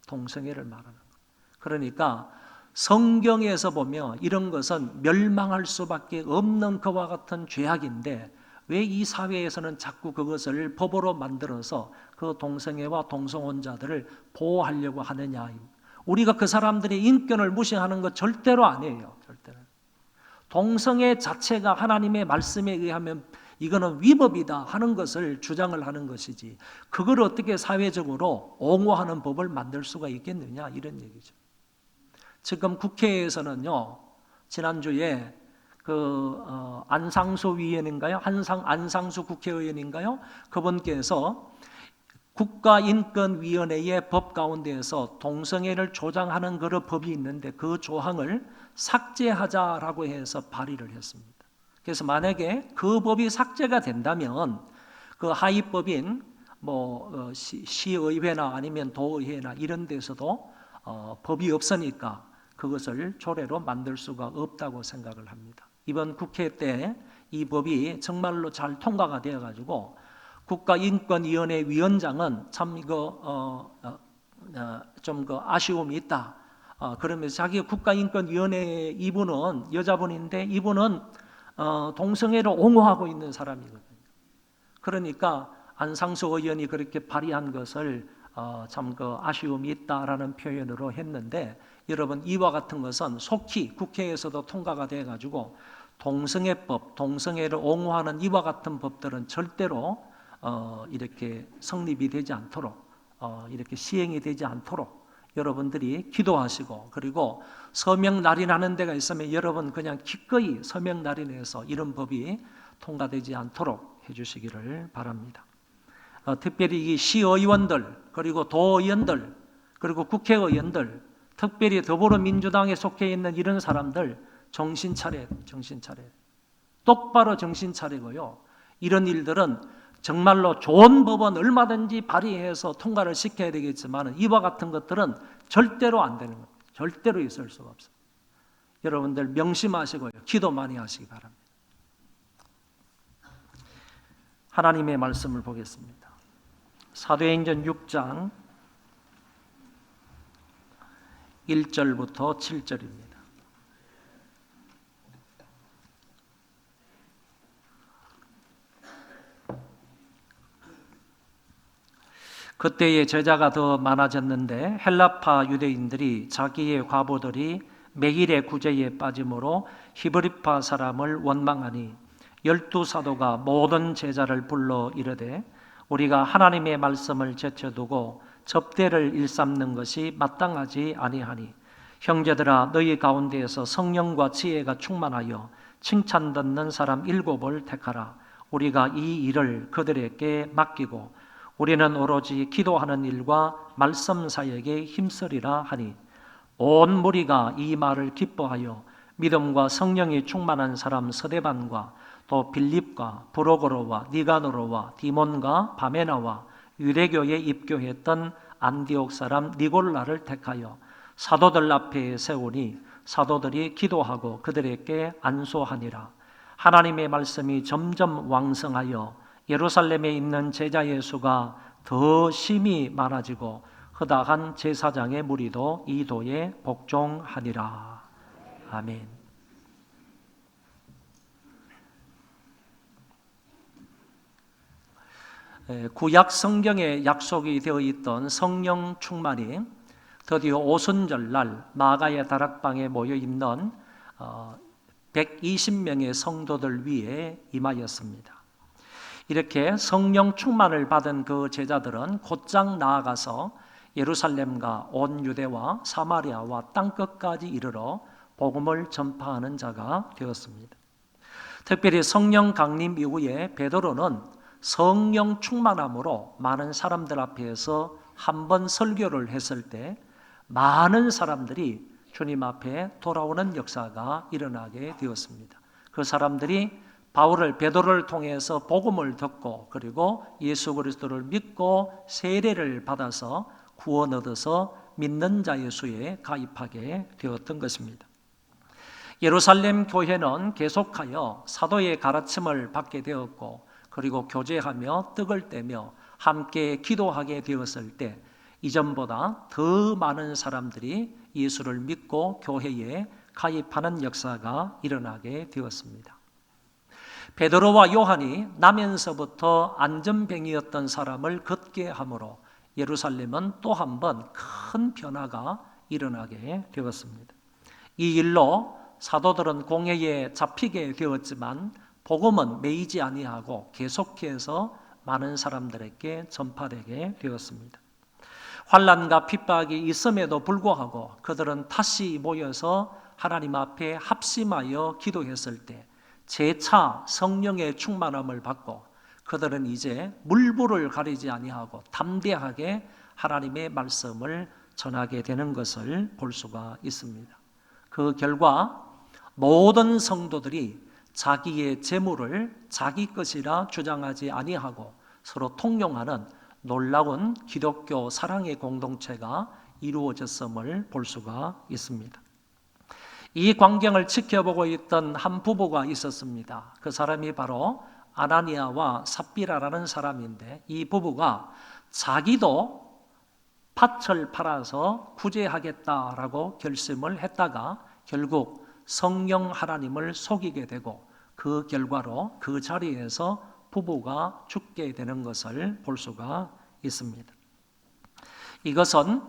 S4: 동성애를 말하는 거예요. 그러니까 성경에서 보면 이런 것은 멸망할 수밖에 없는 그와 같은 죄악인데 왜 이 사회에서는 자꾸 그것을 법으로 만들어서 그 동성애와 동성혼자들을 보호하려고 하느냐. 우리가 그 사람들의 인권을 무시하는 것 절대로 아니에요. 절대로. 동성애 자체가 하나님의 말씀에 의하면 이거는 위법이다 하는 것을 주장을 하는 것이지 그걸 어떻게 사회적으로 옹호하는 법을 만들 수가 있겠느냐 이런 얘기죠. 지금 국회에서는요. 지난주에 안상수 위원인가요? 안상수 국회의원인가요? 그분께서 국가인권위원회의 법 가운데에서 동성애를 조장하는 그런 법이 있는데 그 조항을 삭제하자라고 해서 발의를 했습니다. 그래서 만약에 그 법이 삭제가 된다면 그 하위법인 시의회나 아니면 도의회나 이런 데서도 법이 없으니까 그것을 조례로 만들 수가 없다고 생각을 합니다. 이번 국회 때 이 법이 정말로 잘 통과가 되어가지고 국가인권위원회 위원장은 참 이거 좀 아쉬움이 있다. 그러면서 자기 국가인권위원회 이분은 여자분인데 이분은 동성애를 옹호하고 있는 사람이거든요. 그러니까 안상수 의원이 그렇게 발의한 것을 참 아쉬움이 있다라는 표현으로 했는데 여러분 이와 같은 것은 속히 국회에서도 통과가 돼가지고 동성애법, 동성애를 옹호하는 이와 같은 법들은 절대로 이렇게 성립이 되지 않도록 이렇게 시행이 되지 않도록 여러분들이 기도하시고 그리고 서명 날인하는 데가 있으면 여러분 그냥 기꺼이 서명 날인해서 이런 법이 통과되지 않도록 해주시기를 바랍니다. 특별히 이 시의원들 그리고 도의원들 그리고 국회의원들 특별히 더불어민주당에 속해 있는 이런 사람들 정신 차려 똑바로 정신 차리고요. 이런 일들은 정말로 좋은 법은 얼마든지 발의해서 통과를 시켜야 되겠지만 이와 같은 것들은 절대로 안 되는 겁니다. 절대로 있을 수가 없어요. 여러분들 명심하시고요. 기도 많이 하시기 바랍니다. 하나님의 말씀을 보겠습니다. 사도행전 6장 1절부터 7절입니다. 그때의 제자가 더 많아졌는데 헬라파 유대인들이 자기의 과부들이 매일의 구제에 빠짐으로 히브리파 사람을 원망하니 12사도가 모든 제자를 불러 이르되 우리가 하나님의 말씀을 제쳐두고 접대를 일삼는 것이 마땅하지 아니하니 형제들아 너희 가운데에서 성령과 지혜가 충만하여 칭찬 듣는 사람 7을 택하라. 우리가 이 일을 그들에게 맡기고 우리는 오로지 기도하는 일과 말씀 사역에 힘쓰리라 하니 온 무리가 이 말을 기뻐하여 믿음과 성령이 충만한 사람 스데반과 또 빌립과 브로고로와 니가노로와 디몬과 바메나와 유대교에 입교했던 안디옥 사람 니골라를 택하여 사도들 앞에 세우니 사도들이 기도하고 그들에게 안수하니라. 하나님의 말씀이 점점 왕성하여 예루살렘에 있는 제자의 수가 더 심히 많아지고 허다한 제사장의 무리도 이 도에 복종하니라. 아멘. 구약 성경에 약속이 되어 있던 성령 충만이 드디어 오순절날 마가의 다락방에 모여 있는 120명의 성도들 위에 임하였습니다. 이렇게 성령 충만을 받은 그 제자들은 곧장 나아가서 예루살렘과 온 유대와 사마리아와 땅끝까지 이르러 복음을 전파하는 자가 되었습니다. 특별히 성령 강림 이후에 베드로는 성령 충만함으로 많은 사람들 앞에서 한 번 설교를 했을 때 많은 사람들이 주님 앞에 돌아오는 역사가 일어나게 되었습니다. 그 사람들이 베드로를 통해서 복음을 듣고 그리고 예수 그리스도를 믿고 세례를 받아서 구원 얻어서 믿는 자의 수에 가입하게 되었던 것입니다. 예루살렘 교회는 계속하여 사도의 가르침을 받게 되었고 그리고 교제하며 떡을 떼며 함께 기도하게 되었을 때 이전보다 더 많은 사람들이 예수를 믿고 교회에 가입하는 역사가 일어나게 되었습니다. 베드로와 요한이 나면서부터 안전뱅이였던 사람을 걷게 함으로 예루살렘은 또 한 번 큰 변화가 일어나게 되었습니다. 이 일로 사도들은 공회에 잡히게 되었지만 복음은 매이지 아니하고 계속해서 많은 사람들에게 전파되게 되었습니다. 환난과 핍박이 있음에도 불구하고 그들은 다시 모여서 하나님 앞에 합심하여 기도했을 때 재차 성령의 충만함을 받고 그들은 이제 물불을 가리지 아니하고 담대하게 하나님의 말씀을 전하게 되는 것을 볼 수가 있습니다. 그 결과 모든 성도들이 자기의 재물을 자기 것이라 주장하지 아니하고 서로 통용하는 놀라운 기독교 사랑의 공동체가 이루어졌음을 볼 수가 있습니다. 이 광경을 지켜보고 있던 한 부부가 있었습니다. 그 사람이 바로 아나니아와 삽비라라는 사람인데 이 부부가 자기도 밭을 팔아서 구제하겠다라고 결심을 했다가 결국 성령 하나님을 속이게 되고 그 결과로 그 자리에서 부부가 죽게 되는 것을 볼 수가 있습니다. 이것은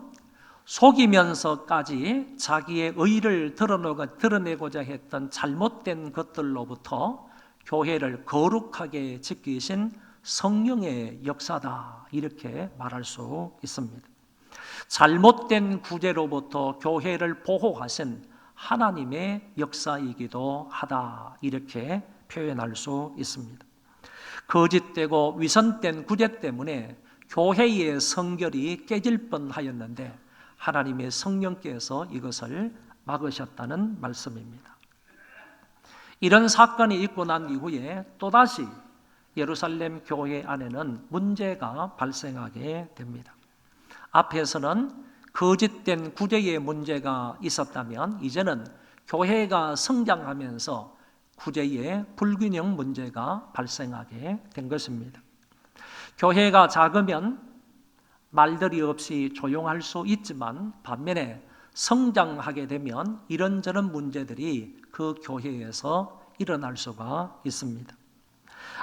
S4: 속이면서까지 자기의 의를 드러내고자 했던 잘못된 것들로부터 교회를 거룩하게 지키신 성령의 역사다 이렇게 말할 수 있습니다. 잘못된 구제로부터 교회를 보호하신 하나님의 역사이기도 하다 이렇게 표현할 수 있습니다. 거짓되고 위선된 구제 때문에 교회의 성결이 깨질 뻔하였는데 하나님의 성령께서 이것을 막으셨다는 말씀입니다. 이런 사건이 있고 난 이후에 또다시 예루살렘 교회 안에는 문제가 발생하게 됩니다. 앞에서는 거짓된 구제의 문제가 있었다면 이제는 교회가 성장하면서 구제의 불균형 문제가 발생하게 된 것입니다. 교회가 작으면 말들이 없이 조용할 수 있지만 반면에 성장하게 되면 이런저런 문제들이 그 교회에서 일어날 수가 있습니다.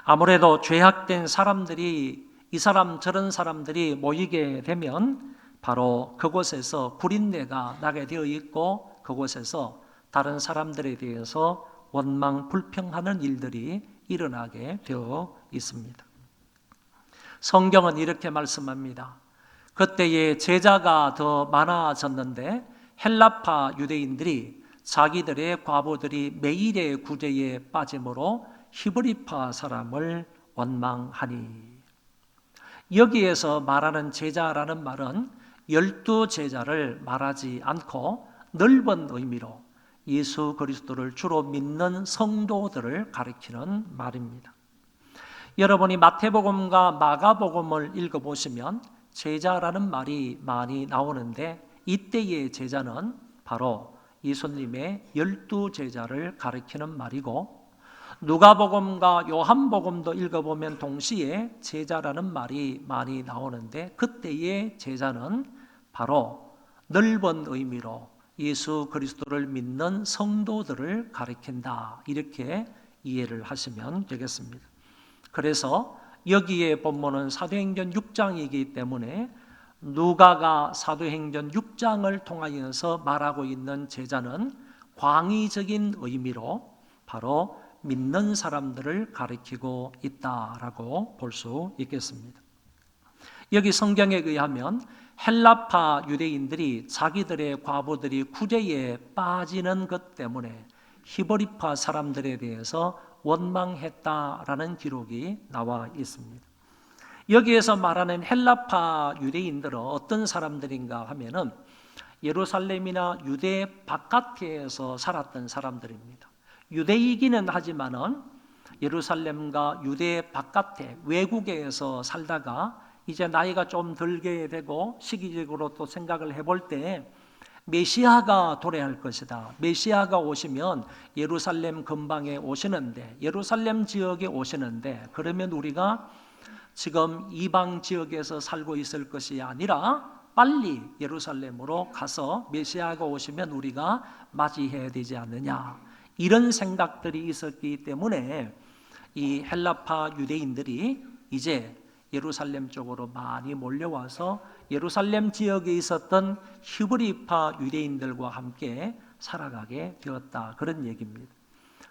S4: 아무래도 죄악된 사람들이 이 사람 저런 사람들이 모이게 되면 바로 그곳에서 구린내가 나게 되어 있고 그곳에서 다른 사람들에 대해서 원망 불평하는 일들이 일어나게 되어 있습니다. 성경은 이렇게 말씀합니다. 그때의 제자가 더 많아졌는데 헬라파 유대인들이 자기들의 과부들이 매일의 구제에 빠짐으로 히브리파 사람을 원망하니. 여기에서 말하는 제자라는 말은 12제자를 말하지 않고 넓은 의미로 예수 그리스도를 주로 믿는 성도들을 가리키는 말입니다. 여러분이 마태복음과 마가복음을 읽어보시면 제자라는 말이 많이 나오는데 이때의 제자는 바로 예수님의 12제자를 가리키는 말이고 누가복음과 요한복음도 읽어보면 동시에 제자라는 말이 많이 나오는데, 그때의 제자는 바로 넓은 의미로 예수 그리스도를 믿는 성도들을 가리킨다, 이렇게 이해를 하시면 되겠습니다. 그래서 여기에 본문은 사도행전 6장이기 때문에 누가가 사도행전 6장을 통하여서 말하고 있는 제자는 광의적인 의미로 바로 믿는 사람들을 가리키고 있다라고 볼 수 있겠습니다. 여기 성경에 의하면 헬라파 유대인들이 자기들의 과부들이 구제에 빠지는 것 때문에 히브리파 사람들에 대해서 원망했다라는 기록이 나와 있습니다. 여기에서 말하는 헬라파 유대인들은 어떤 사람들인가 하면은 예루살렘이나 유대 바깥에서 살았던 사람들입니다. 유대이기는 하지만은 예루살렘과 유대 바깥에 외국에서 살다가 이제 나이가 좀 들게 되고 시기적으로 또 생각을 해볼 때 메시아가 도래할 것이다. 메시아가 오시면 예루살렘 근방에 오시는데, 예루살렘 지역에 오시는데, 그러면 우리가 지금 이방 지역에서 살고 있을 것이 아니라 빨리 예루살렘으로 가서 메시아가 오시면 우리가 맞이해야 되지 않느냐, 이런 생각들이 있었기 때문에 이 헬라파 유대인들이 이제 예루살렘 쪽으로 많이 몰려와서 예루살렘 지역에 있었던 히브리파 유대인들과 함께 살아가게 되었다, 그런 얘기입니다.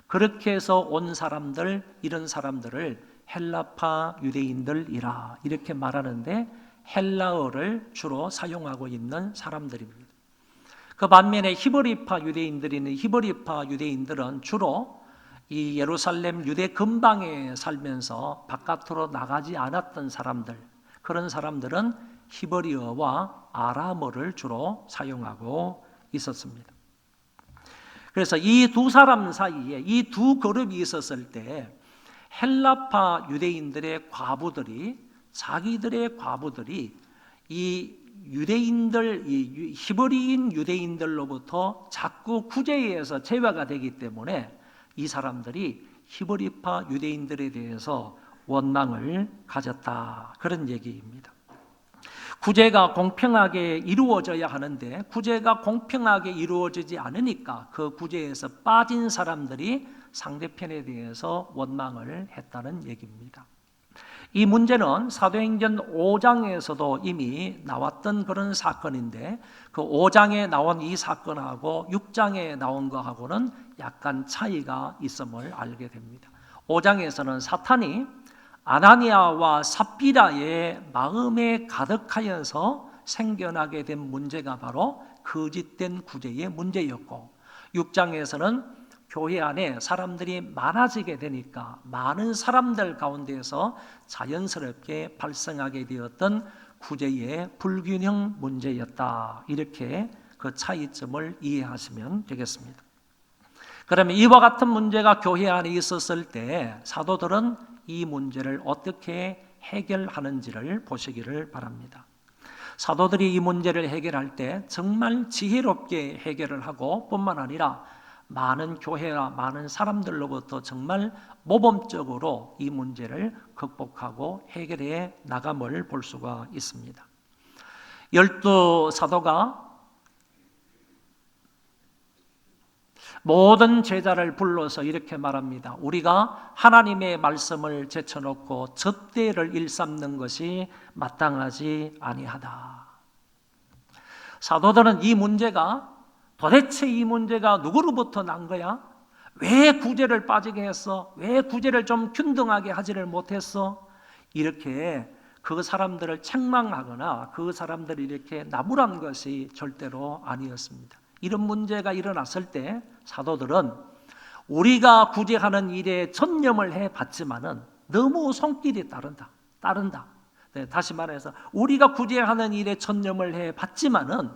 S4: 그렇게 해서 온 사람들, 이런 사람들을 헬라파 유대인들이라 이렇게 말하는데, 헬라어를 주로 사용하고 있는 사람들입니다. 그 반면에 히브리파 유대인들은 주로 이 예루살렘 유대 근방에 살면서 바깥으로 나가지 않았던 사람들, 그런 사람들은 히브리어와 아람어를 주로 사용하고 있었습니다. 그래서 이 두 사람 사이에 이 두 그룹이 있었을 때 헬라파 유대인들의 과부들이, 자기들의 과부들이 이 유대인들, 이 히브리인 유대인들로부터 자꾸 구제에서 제외가 되기 때문에 이 사람들이 히브리파 유대인들에 대해서 원망을 가졌다, 그런 얘기입니다. 구제가 공평하게 이루어져야 하는데 구제가 공평하게 이루어지지 않으니까 그 구제에서 빠진 사람들이 상대편에 대해서 원망을 했다는 얘기입니다. 이 문제는 사도행전 5장에서도 이미 나왔던 그런 사건인데, 그 5장에 나온 이 사건하고 6장에 나온 거하고는 약간 차이가 있음을 알게 됩니다. 5장에서는 사탄이 아나니아와 삽비라의 마음에 가득하여서 생겨나게 된 문제가 바로 거짓된 구제의 문제였고, 6장에서는 교회 안에 사람들이 많아지게 되니까 많은 사람들 가운데서 자연스럽게 발생하게 되었던 구제의 불균형 문제였다, 이렇게 그 차이점을 이해하시면 되겠습니다. 그러면 이와 같은 문제가 교회 안에 있었을 때 사도들은 이 문제를 어떻게 해결하는지를 보시기를 바랍니다. 사도들이 이 문제를 해결할 때 정말 지혜롭게 해결을 하고, 뿐만 아니라 많은 교회와 많은 사람들로부터 정말 모범적으로 이 문제를 극복하고 해결해 나감을 볼 수가 있습니다. 12사도가 모든 제자를 불러서 이렇게 말합니다. 우리가 하나님의 말씀을 제쳐놓고 젖대를 일삼는 것이 마땅하지 아니하다. 사도들은 이 문제가, 도대체 이 문제가 누구로부터 난 거야? 왜 구제를 빠지게 했어? 왜 구제를 좀 균등하게 하지를 못했어? 이렇게 그 사람들을 책망하거나 그 사람들을 이렇게 나무란 것이 절대로 아니었습니다. 이런 문제가 일어났을 때 사도들은 우리가 구제하는 일에 전념을 해봤지만은 너무 손길이 따른다. 네, 다시 말해서 우리가 구제하는 일에 전념을 해봤지만은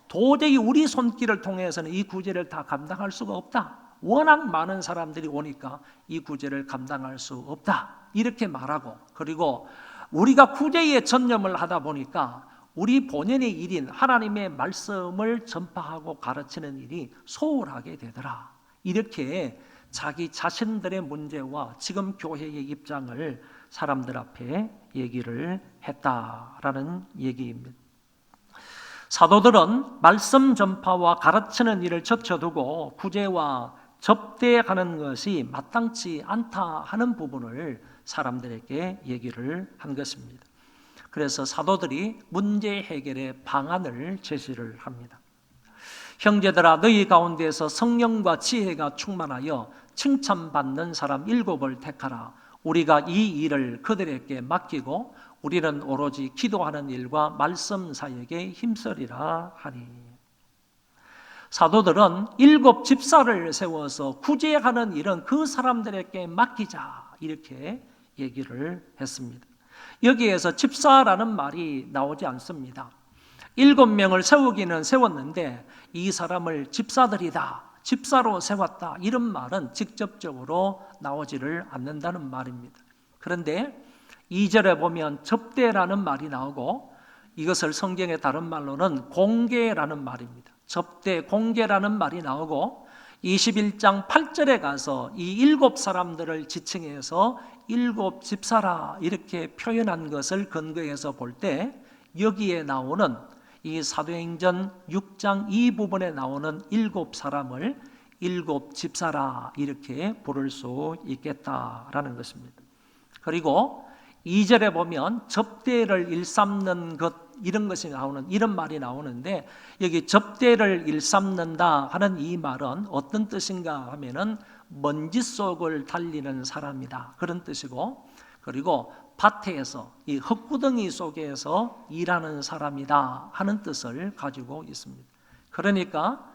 S4: 도저히 우리 손길을 통해서는 이 구제를 다 감당할 수가 없다. 워낙 많은 사람들이 오니까 이 구제를 감당할 수 없다, 이렇게 말하고, 그리고 우리가 구제에 전념을 하다 보니까 우리 본연의 일인 하나님의 말씀을 전파하고 가르치는 일이 소홀하게 되더라, 이렇게 자기 자신들의 문제와 지금 교회의 입장을 사람들 앞에 얘기를 했다라는 얘기입니다. 사도들은 말씀 전파와 가르치는 일을 젖혀두고 구제와 접대하는 것이 마땅치 않다 하는 부분을 사람들에게 얘기를 한 것입니다. 그래서 사도들이 문제 해결의 방안을 제시를 합니다. 형제들아, 너희 가운데서 성령과 지혜가 충만하여 칭찬받는 사람 7을 택하라. 우리가 이 일을 그들에게 맡기고 우리는 오로지 기도하는 일과 말씀 사역에 힘쓰리라 하니. 사도들은 7 집사를 세워서 구제하는 일은 그 사람들에게 맡기자 이렇게 얘기를 했습니다. 여기에서 집사라는 말이 나오지 않습니다. 7명을 세우기는 세웠는데 이 사람을 집사들이다, 집사로 세웠다 이런 말은 직접적으로 나오지를 않는다는 말입니다. 그런데 2절에 보면 접대라는 말이 나오고 이것을 성경의 다른 말로는 공개라는 말입니다. 접대, 공개라는 말이 나오고 21장 8절에 가서 이 7 사람들을 지칭해서 7 집사라 이렇게 표현한 것을 근거해서 볼 때 여기에 나오는 이 사도행전 6장 이 부분에 나오는 7 사람을 7 집사라 이렇게 부를 수 있겠다라는 것입니다. 그리고 2절에 보면 접대를 일삼는 것 이런 것이 나오는 이런 말이 나오는데 여기 접대를 일삼는다 하는 이 말은 어떤 뜻인가 하면은 먼지 속을 달리는 사람이다 그런 뜻이고, 그리고 밭에서 이 흙구덩이 속에서 일하는 사람이다 하는 뜻을 가지고 있습니다. 그러니까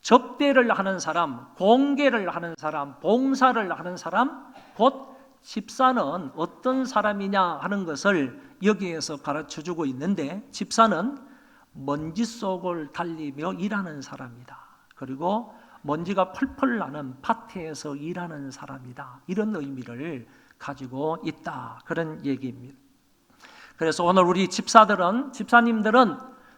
S4: 접대를 하는 사람, 공개를 하는 사람, 봉사를 하는 사람, 곧 집사는 어떤 사람이냐 하는 것을 여기에서 가르쳐주고 있는데, 집사는 먼지 속을 달리며 일하는 사람이다. 그리고 먼지가 펄펄 나는 밭에서 일하는 사람이다. 이런 의미를 가지고 있다. 그런 얘기입니다. 그래서 오늘 우리 집사님들은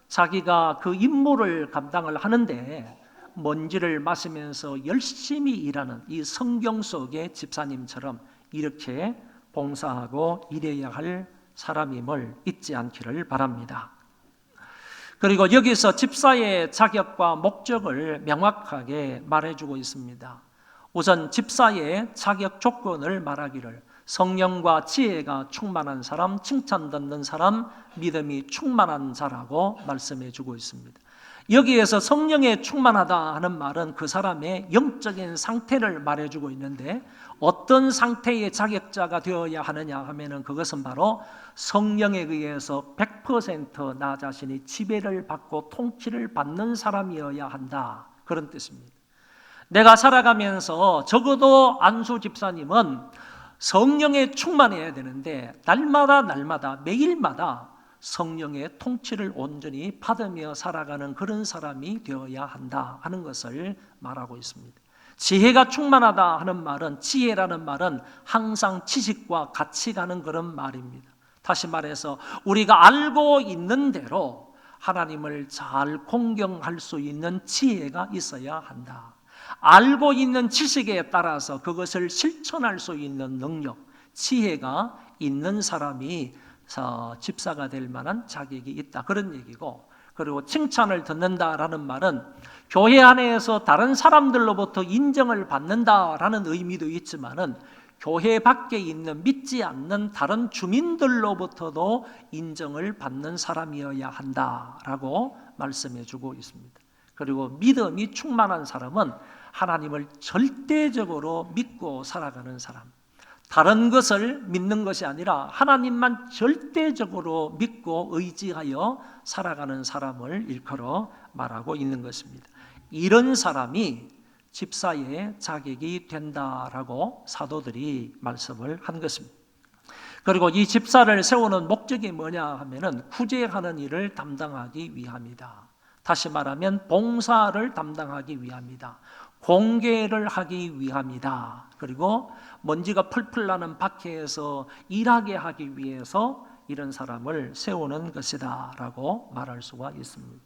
S4: 자기가 그 임무를 감당을 하는데 먼지를 마시면서 열심히 일하는 이 성경 속의 집사님처럼 이렇게 봉사하고 일해야 할 사람임을 잊지 않기를 바랍니다. 그리고 여기서 집사의 자격과 목적을 명확하게 말해주고 있습니다. 우선 집사의 자격 조건을 말하기를 성령과 지혜가 충만한 사람, 칭찬 듣는 사람, 믿음이 충만한 자라고 말씀해주고 있습니다. 여기에서 성령에 충만하다 하는 말은 그 사람의 영적인 상태를 말해주고 있는데, 어떤 상태의 자격자가 되어야 하느냐 하면은 그것은 바로 성령에 의해서 100% 나 자신이 지배를 받고 통치를 받는 사람이어야 한다, 그런 뜻입니다. 내가 살아가면서 적어도 안수 집사님은 성령에 충만해야 되는데 날마다 매일마다 성령의 통치를 온전히 받으며 살아가는 그런 사람이 되어야 한다 하는 것을 말하고 있습니다. 지혜가 충만하다 하는 말은, 지혜라는 말은 항상 지식과 같이 가는 그런 말입니다. 다시 말해서 우리가 알고 있는 대로 하나님을 잘 공경할 수 있는 지혜가 있어야 한다. 알고 있는 지식에 따라서 그것을 실천할 수 있는 능력, 지혜가 있는 사람이 집사가 될 만한 자격이 있다, 그런 얘기고, 그리고 칭찬을 듣는다라는 말은 교회 안에서 다른 사람들로부터 인정을 받는다라는 의미도 있지만은 교회 밖에 있는 믿지 않는 다른 주민들로부터도 인정을 받는 사람이어야 한다라고 말씀해주고 있습니다. 그리고 믿음이 충만한 사람은 하나님을 절대적으로 믿고 살아가는 사람, 다른 것을 믿는 것이 아니라 하나님만 절대적으로 믿고 의지하여 살아가는 사람을 일컬어 말하고 있는 것입니다. 이런 사람이 집사의 자격이 된다라고 사도들이 말씀을 한 것입니다. 그리고 이 집사를 세우는 목적이 뭐냐 하면은 구제하는 일을 담당하기 위함이다. 다시 말하면 봉사를 담당하기 위함이다. 공개를 하기 위함이다. 그리고 먼지가 펄펄 나는 밖에서 일하게 하기 위해서 이런 사람을 세우는 것이다 라고 말할 수가 있습니다.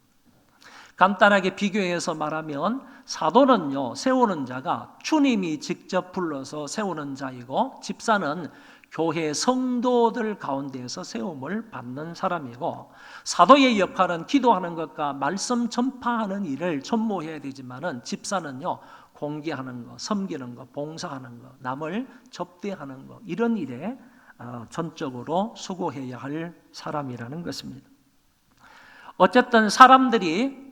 S4: 간단하게 비교해서 말하면 사도는요, 세우는 자가 주님이 직접 불러서 세우는 자이고, 집사는 교회 성도들 가운데에서 세움을 받는 사람이고, 사도의 역할은 기도하는 것과 말씀 전파하는 일을 전무해야 되지만은, 집사는요, 공개하는 것, 섬기는 것, 봉사하는 것, 남을 접대하는 것, 이런 일에 전적으로 수고해야 할 사람이라는 것입니다. 어쨌든 사도들이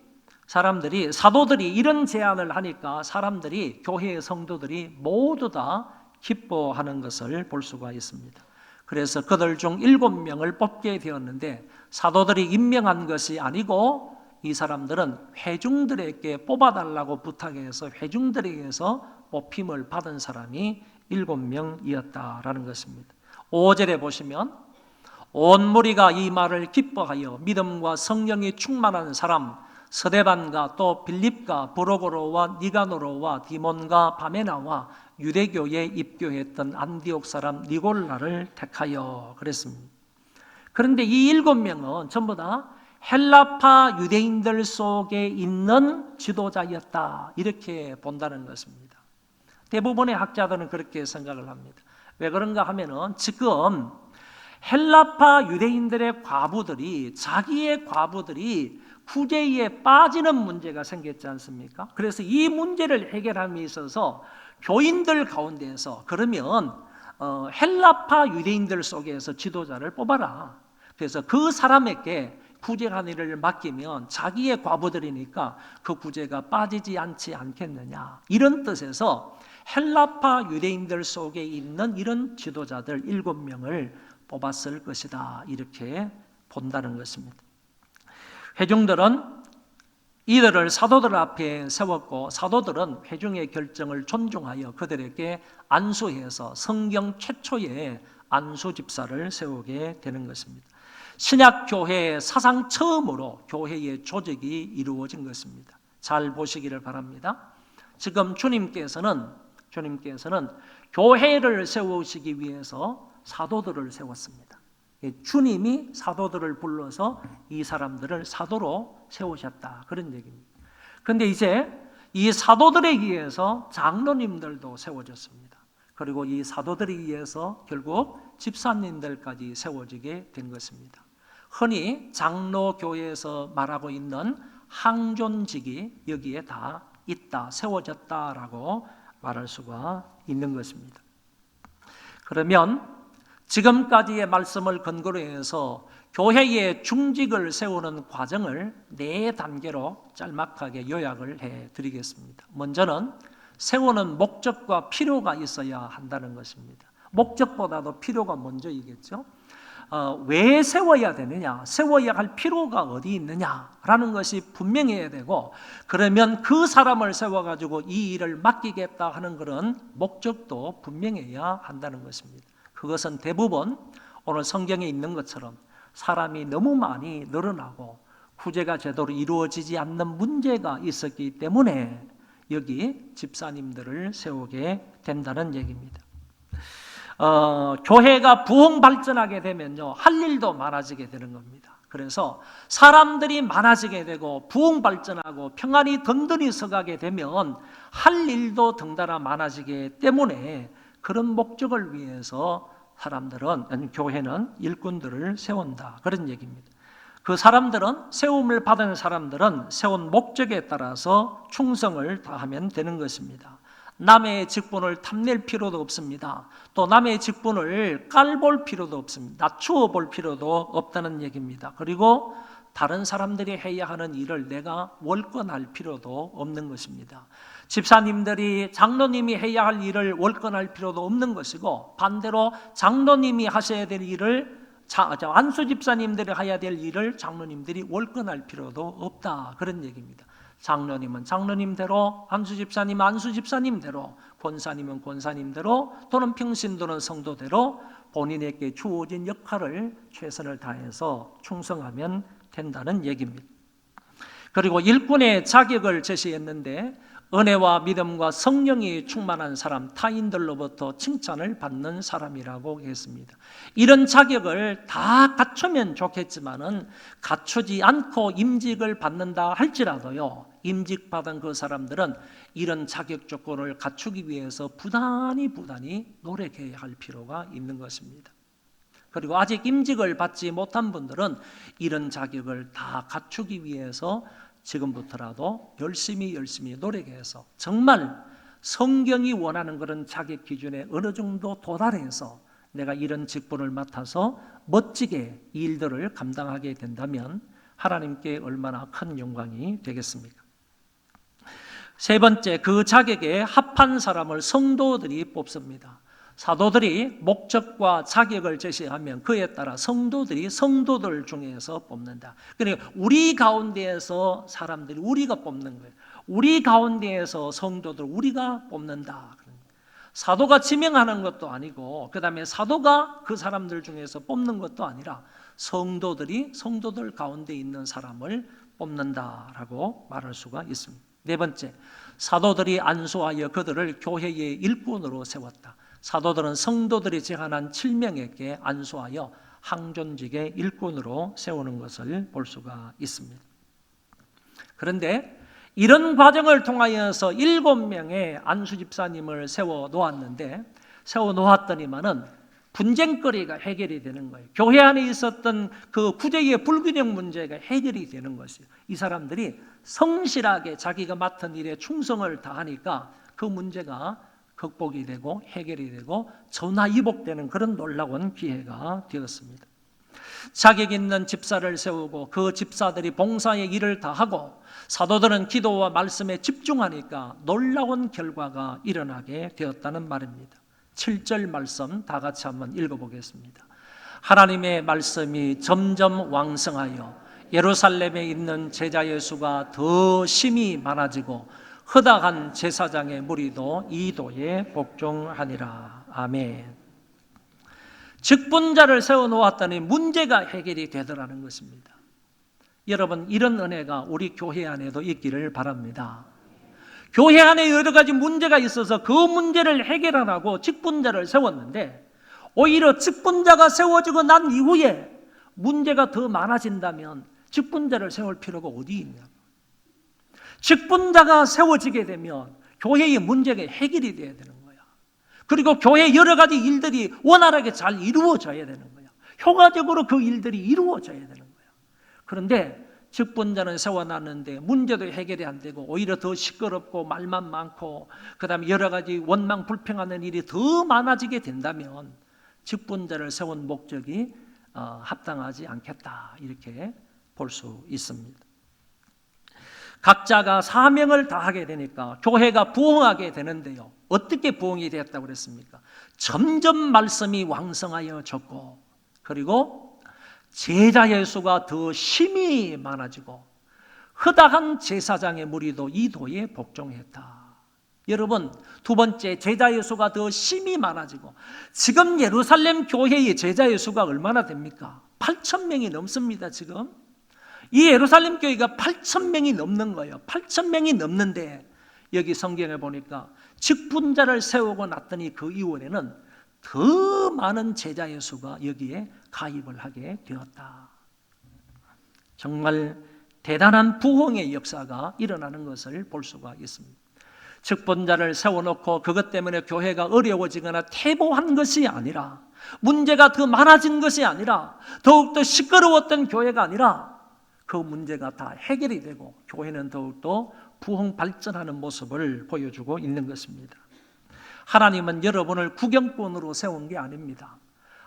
S4: 이런 제안을 하니까 사람들이, 교회의 성도들이 모두 다 기뻐하는 것을 볼 수가 있습니다. 그래서 그들 중 7명을 뽑게 되었는데, 사도들이 임명한 것이 아니고 이 사람들은 회중들에게 뽑아달라고 부탁해서 회중들에게서 뽑힘을 받은 사람이 7명이었다라는 것입니다. 5절에 보시면 온 무리가 이 말을 기뻐하여 믿음과 성령이 충만한 사람 스데반과 또 빌립과 브로고로와 니가노로와 디몬과 바메나와 유대교에 입교했던 안디옥 사람 니골라를 택하여 그랬습니다. 그런데 이 7명은 전부 다 헬라파 유대인들 속에 있는 지도자였다, 이렇게 본다는 것입니다. 대부분의 학자들은 그렇게 생각을 합니다. 왜 그런가 하면은 지금 헬라파 유대인들의 과부들이, 자기의 과부들이 구제에 빠지는 문제가 생겼지 않습니까? 그래서 이 문제를 해결함에 있어서 교인들 가운데에서 그러면 헬라파 유대인들 속에서 지도자를 뽑아라. 그래서 그 사람에게 구제하는 일을 맡기면 자기의 과부들이니까 그 구제가 빠지지 않겠느냐, 이런 뜻에서 헬라파 유대인들 속에 있는 이런 지도자들 7명을 뽑았을 것이다, 이렇게 본다는 것입니다. 회중들은 이들을 사도들 앞에 세웠고, 사도들은 회중의 결정을 존중하여 그들에게 안수해서 성경 최초의 안수 집사를 세우게 되는 것입니다. 신약 교회의 사상 처음으로 교회의 조직이 이루어진 것입니다. 잘 보시기를 바랍니다. 지금 주님께서는 교회를 세우시기 위해서 사도들을 세웠습니다. 주님이 사도들을 불러서 이 사람들을 사도로 세우셨다, 그런 얘기입니다. 그런데 이제 이 사도들에 의해서 장로님들도 세워졌습니다. 그리고 이 사도들에 의해서 결국 집사님들까지 세워지게 된 것입니다. 흔히 장로교회에서 말하고 있는 항존직이 여기에 다 있다, 세워졌다라고 말할 수가 있는 것입니다. 그러면 지금까지의 말씀을 근거로 해서 교회의 중직을 세우는 과정을 4단계로 짤막하게 요약을 해드리겠습니다. 먼저는 세우는 목적과 필요가 있어야 한다는 것입니다. 목적보다도 필요가 먼저이겠죠. 왜 세워야 되느냐, 세워야 할 필요가 어디 있느냐라는 것이 분명해야 되고, 그러면 그 사람을 세워가지고 이 일을 맡기겠다 하는 그런 목적도 분명해야 한다는 것입니다. 그것은 대부분 오늘 성경에 있는 것처럼 사람이 너무 많이 늘어나고 구제가 제대로 이루어지지 않는 문제가 있었기 때문에 여기 집사님들을 세우게 된다는 얘기입니다. 교회가 부흥 발전하게 되면요, 할 일도 많아지게 되는 겁니다. 그래서 사람들이 많아지게 되고 부흥 발전하고 평안이 든든히 서가게 되면 할 일도 덩달아 많아지기 때문에 그런 목적을 위해서 교회는 일꾼들을 세운다, 그런 얘기입니다. 그 사람들은, 세움을 받은 사람들은 세운 목적에 따라서 충성을 다하면 되는 것입니다. 남의 직분을 탐낼 필요도 없습니다. 또 남의 직분을 깔볼 필요도 없습니다. 낮추어 볼 필요도 없다는 얘기입니다. 그리고 다른 사람들이 해야 하는 일을 내가 월권할 필요도 없는 것입니다. 집사님들이, 장로님이 해야 할 일을 월권할 필요도 없는 것이고, 반대로 장로님이 하셔야 될 일을, 안수 집사님들이 해야 될 일을 장로님들이 월권할 필요도 없다, 그런 얘기입니다. 장로님은 장로님대로, 안수 집사님은 안수 집사님대로, 권사님은 권사님대로, 또는 평신도는 성도대로 본인에게 주어진 역할을 최선을 다해서 충성하면 된다는 얘기입니다. 그리고 일꾼의 자격을 제시했는데, 은혜와 믿음과 성령이 충만한 사람, 타인들로부터 칭찬을 받는 사람이라고 했습니다. 이런 자격을 다 갖추면 좋겠지만은 갖추지 않고 임직을 받는다 할지라도요, 임직받은 그 사람들은 이런 자격 조건을 갖추기 위해서 부단히 노력해야 할 필요가 있는 것입니다. 그리고 아직 임직을 받지 못한 분들은 이런 자격을 다 갖추기 위해서 지금부터라도 열심히 노력해서 정말 성경이 원하는 그런 자격 기준에 어느 정도 도달해서 내가 이런 직분을 맡아서 멋지게 일들을 감당하게 된다면 하나님께 얼마나 큰 영광이 되겠습니까? 세 번째, 그 자격에 합한 사람을 성도들이 뽑습니다. 사도들이 목적과 자격을 제시하면 그에 따라 성도들이 성도들 중에서 뽑는다. 그러니까 우리 가운데에서 사람들이 우리가 뽑는 거예요. 우리 가운데에서 성도들 우리가 뽑는다. 사도가 지명하는 것도 아니고 그 다음에 사도가 그 사람들 중에서 뽑는 것도 아니라 성도들이 성도들 가운데 있는 사람을 뽑는다라고 말할 수가 있습니다. 네 번째, 사도들이 안수하여 그들을 교회의 일꾼으로 세웠다. 사도들은 성도들이 제안한 7명에게 안수하여 항존직의 일꾼으로 세우는 것을 볼 수가 있습니다. 그런데 이런 과정을 통하여서 7명의 안수 집사님을 세워 놓았더니만은 분쟁거리가 해결이 되는 거예요. 교회 안에 있었던 그 구제의 불균형 문제가 해결이 되는 것이에요. 이 사람들이 성실하게 자기가 맡은 일에 충성을 다하니까 그 문제가 극복이 되고 해결이 되고 전화위복되는 그런 놀라운 기회가 되었습니다. 자격 있는 집사를 세우고 그 집사들이 봉사의 일을 다하고 사도들은 기도와 말씀에 집중하니까 놀라운 결과가 일어나게 되었다는 말입니다. 7절 말씀 다 같이 한번 읽어보겠습니다. 하나님의 말씀이 점점 왕성하여 예루살렘에 있는 제자 예수가 더 심히 많아지고 허다한 제사장의 무리도 이 도에 복종하니라. 아멘. 직분자를 세워놓았더니 문제가 해결이 되더라는 것입니다. 여러분, 이런 은혜가 우리 교회 안에도 있기를 바랍니다. 교회 안에 여러 가지 문제가 있어서 그 문제를 해결하라고 직분자를 세웠는데 오히려 직분자가 세워지고 난 이후에 문제가 더 많아진다면 직분자를 세울 필요가 어디 있냐. 직분자가 세워지게 되면 교회의 문제가 해결이 돼야 되는 거야. 그리고 교회 여러 가지 일들이 원활하게 잘 이루어져야 되는 거야. 효과적으로 그 일들이 이루어져야 되는 거야. 그런데 직분자는 세워놨는데 문제도 해결이 안 되고 오히려 더 시끄럽고 말만 많고 그 다음에 여러 가지 원망 불평하는 일이 더 많아지게 된다면 직분자를 세운 목적이 합당하지 않겠다, 이렇게 볼 수 있습니다. 각자가 사명을 다하게 되니까 교회가 부흥하게 되는데요. 어떻게 부흥이 되었다고 그랬습니까? 점점 말씀이 왕성하여졌고 그리고 제자의 수가 더 심히 많아지고 허다한 제사장의 무리도 이 도에 복종했다. 여러분, 두 번째, 제자의 수가 더 심히 많아지고 지금 예루살렘 교회의 제자의 수가 얼마나 됩니까? 8,000명이 넘습니다. 지금 이 예루살렘 교회가 8,000명이 넘는 거예요. 8,000명이 넘는데 여기 성경에 보니까 직분자를 세우고 났더니 그 이후에는 더 많은 제자의 수가 여기에 가입을 하게 되었다. 정말 대단한 부흥의 역사가 일어나는 것을 볼 수가 있습니다. 직분자를 세워놓고 그것 때문에 교회가 어려워지거나 퇴보한 것이 아니라 문제가 더 많아진 것이 아니라 더욱더 시끄러웠던 교회가 아니라 그 문제가 다 해결이 되고 교회는 더욱더 부흥 발전하는 모습을 보여주고 있는 것입니다. 하나님은 여러분을 구경꾼으로 세운 게 아닙니다.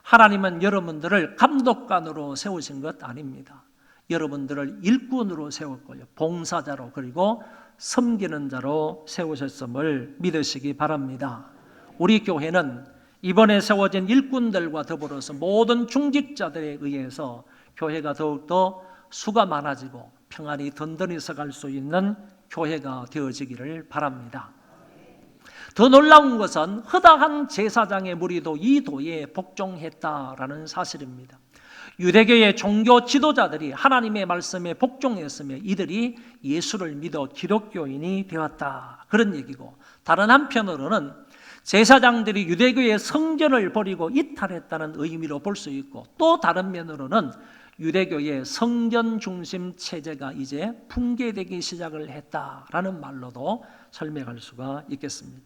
S4: 하나님은 여러분들을 감독관으로 세우신 것 아닙니다. 여러분들을 일꾼으로 세웠고요, 봉사자로 그리고 섬기는 자로 세우셨음을 믿으시기 바랍니다. 우리 교회는 이번에 세워진 일꾼들과 더불어서 모든 중직자들에 의해서 교회가 더욱더 수가 많아지고 평안히 든든히 서갈 수 있는 교회가 되어지기를 바랍니다. 더 놀라운 것은 허다한 제사장의 무리도 이 도에 복종했다라는 사실입니다. 유대교의 종교 지도자들이 하나님의 말씀에 복종했으며 이들이 예수를 믿어 기독교인이 되었다. 그런 얘기고, 다른 한편으로는 제사장들이 유대교의 성전을 버리고 이탈했다는 의미로 볼 수 있고, 또 다른 면으로는 유대교의 성전 중심 체제가 이제 붕괴되기 시작을 했다라는 말로도 설명할 수가 있겠습니다.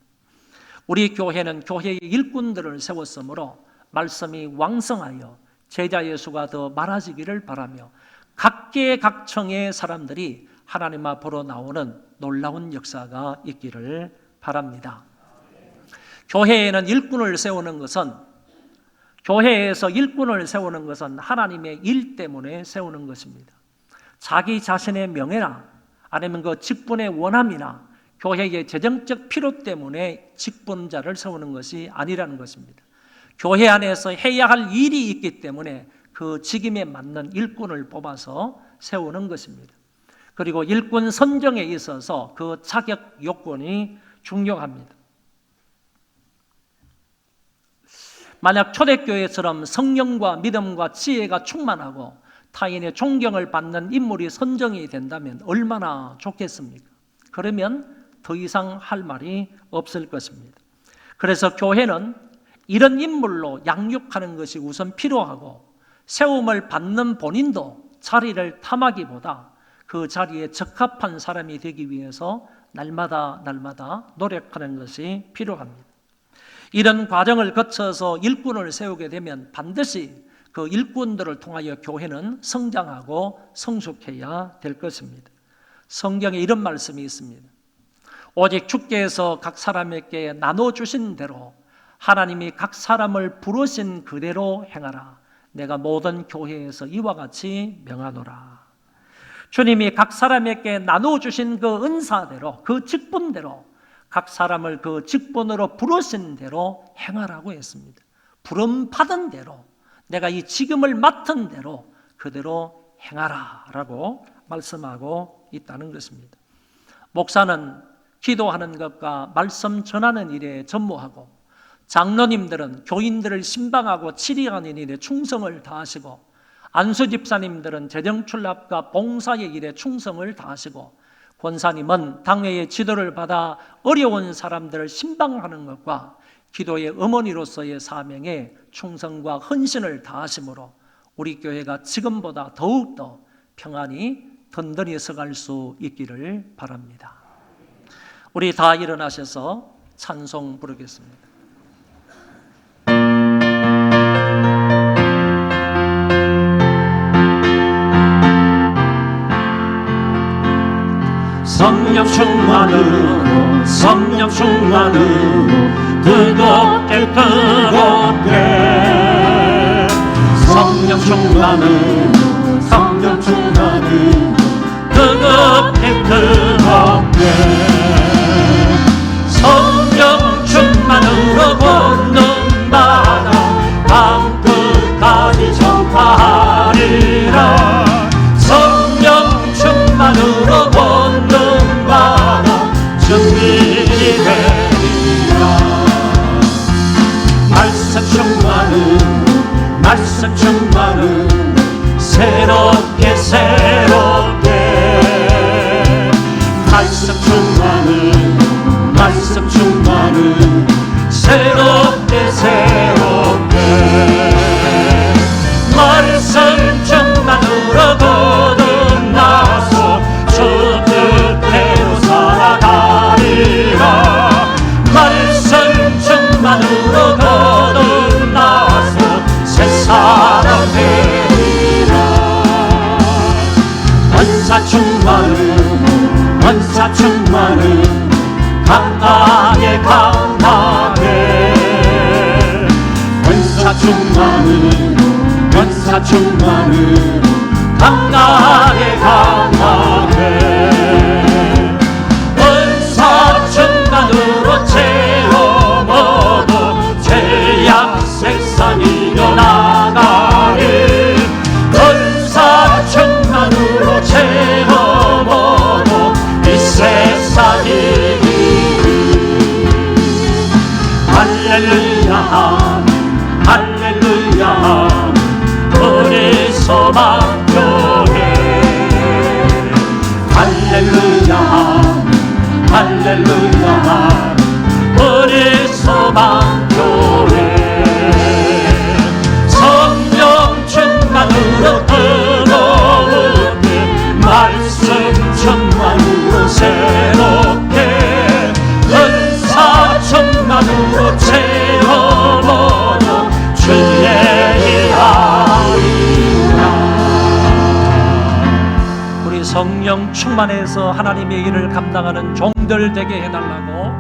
S4: 우리 교회는 교회의 일꾼들을 세웠으므로 말씀이 왕성하여 제자 예수가 더 많아지기를 바라며 각계각층의 사람들이 하나님 앞으로 나오는 놀라운 역사가 있기를 바랍니다. 교회에는 일꾼을 세우는 것은, 교회에서 일꾼을 세우는 것은 하나님의 일 때문에 세우는 것입니다. 자기 자신의 명예나 아니면 그 직분의 원함이나 교회의 재정적 필요 때문에 직분자를 세우는 것이 아니라는 것입니다. 교회 안에서 해야 할 일이 있기 때문에 그 직임에 맞는 일꾼을 뽑아서 세우는 것입니다. 그리고 일꾼 선정에 있어서 그 자격 요건이 중요합니다. 만약 초대교회처럼 성령과 믿음과 지혜가 충만하고 타인의 존경을 받는 인물이 선정이 된다면 얼마나 좋겠습니까? 그러면 더 이상 할 말이 없을 것입니다. 그래서 교회는 이런 인물로 양육하는 것이 우선 필요하고, 세움을 받는 본인도 자리를 탐하기보다 그 자리에 적합한 사람이 되기 위해서 날마다 노력하는 것이 필요합니다. 이런 과정을 거쳐서 일꾼을 세우게 되면 반드시 그 일꾼들을 통하여 교회는 성장하고 성숙해야 될 것입니다. 성경에 이런 말씀이 있습니다. 오직 주께서 각 사람에게 나눠주신 대로 하나님이 각 사람을 부르신 그대로 행하라. 내가 모든 교회에서 이와 같이 명하노라. 주님이 각 사람에게 나눠주신 그 은사대로, 그 직분대로 각 사람을 그 직분으로 부르신 대로 행하라고 했습니다. 부름 받은 대로, 내가 이 직임을 맡은 대로 그대로 행하라 라고 말씀하고 있다는 것입니다. 목사는 기도하는 것과 말씀 전하는 일에 전무하고, 장로님들은 교인들을 신방하고 치리하는 일에 충성을 다하시고, 안수 집사님들은 재정출납과 봉사의 일에 충성을 다하시고, 권사님은 당회의 지도를 받아 어려운 사람들을 신방하는 것과 기도의 어머니로서의 사명에 충성과 헌신을 다하심으로 우리 교회가 지금보다 더욱더 평안히 든든히 서갈 수 있기를 바랍니다. 우리 다 일어나셔서 찬송 부르겠습니다.
S2: 성령 충만으로, 성령 충만으로 뜨겁게 뜨겁게, 성령 충만으로, 성령 충만으로 뜨겁게 뜨겁게, 성령 충만으로 걷는 바다 땅 끝까지 전파하리라. 성령 충만으로 걷는 바다 증인이 되리라. 말씀 충만으로, 말씀 충만으로 새롭게 새롭게, 말씀 충만으로, 말씀 충만으로 새롭게 새롭게, 말씀 충만으로 거듭나서 주 뜻대로 살아가리라. 말씀 충만으로 거듭나서 새 사람 되리라. 원사 충만으로, 원사 충만으로 강하게 강하게, 원사 충만으로, 원사 충만으로 강하게 강하게, 원사 충만으로 체험 얻어 죄악 세상 이겨나가리. 원사 충만으로 체험 얻어 이 세상 할렐루야, 할렐루야, 우리 할렐루야 우리 소망교회 성령 충만으로 뜨거운데 말씀 충만으로 새롭게 은사 충만으로 채워보고 주의 일하리라.
S4: 우리 성령 충만해서 하나님의 일을 감당하는 종들 되게 해달라고,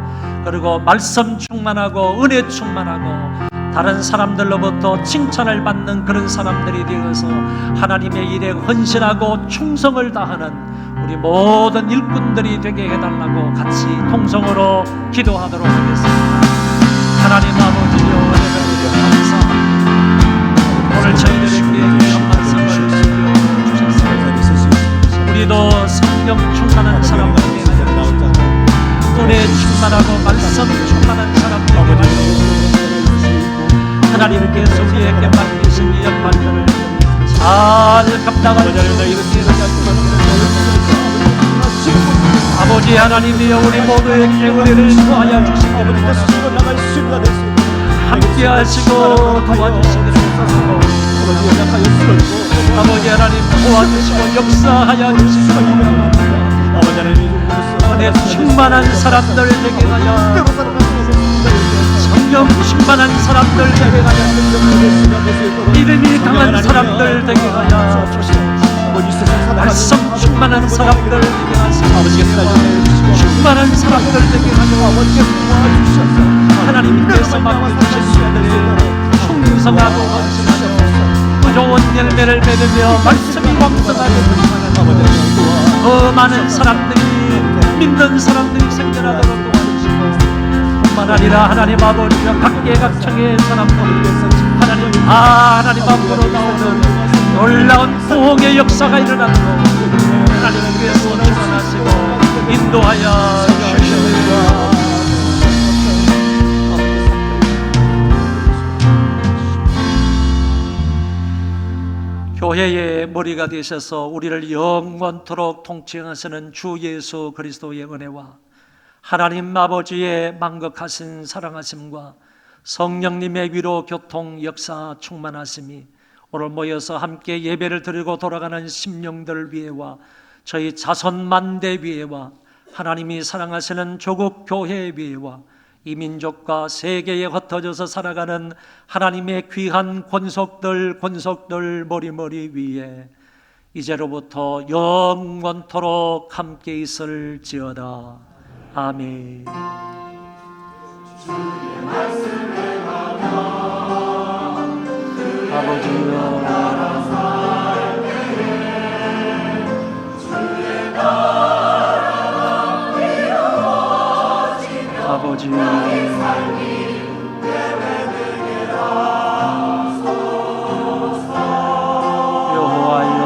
S4: 그리고 말씀 충만하고 은혜 충만하고 다른 사람들로부터 칭찬을 받는 그런 사람들이 되어서 하나님의 일에 헌신하고 충성을 다하는 우리 모든 일꾼들이 되게 해달라고 같이 통성으로 기도하도록 하겠습니다. 하나님 아버지여, 은혜를 감사합니다. 오늘 저희들에게 주신 말씀을 주셨습니다. 우리도 성령 충만한 사람들 되게 하여 주시고 은혜 충만하고 말씀 충만한 사람들 되게 하여 주시고 하나님께서 우리에게 맡기신 이 역할들을 잘 감당하는 저희들에게 아버지 하나님이여, 우리 모두에게 은혜를 더하여 주시기를 원합니다. 함께 하시고 도와주시기를 원합니다. 아버지 하나님 도와주시고 역사하여 주시기를 원합니다. 은혜 충만한 사람들 되게 하여, 성령 충만한 사람들 되게 하여, 믿음이 강한 사람들 되게 하여 주시옵소서. 말씀 충만한 사람들 되게 하시고 충만한 사람들 되게 하여 하나님께서 맡겨주신 일들이 충성하고 헌신하며 좋은 열매를 맺으며 말씀이 왕성하게 더 많은 사람들이, 믿는 사람들이 생겨나도록 도와주시고 뿐만 아니라 하나님 아버지가 각계각층의 사람들 하나님 앞으로 나오는 놀라운 부흥의 역사가 일어나도록 하나님께서 주관하시고 인도하여 주시옵소서. 교회의 머리가 되셔서 우리를 영원토록 통치하시는 주 예수 그리스도의 은혜와 하나님 아버지의 만극하신 사랑하심과 성령님의 위로 교통 역사 충만하심이 오늘 모여서 함께 예배를 드리고 돌아가는 심령들 위에와 저희 자손 만대 위에와 하나님이 사랑하시는 조국 교회 위에와 이 민족과 세계에 흩어져서 살아가는 하나님의 귀한 권속들 머리 위에 이제로부터 영원토록 함께 있을지어다. 아멘. 아버지여, 아버지 여호와여,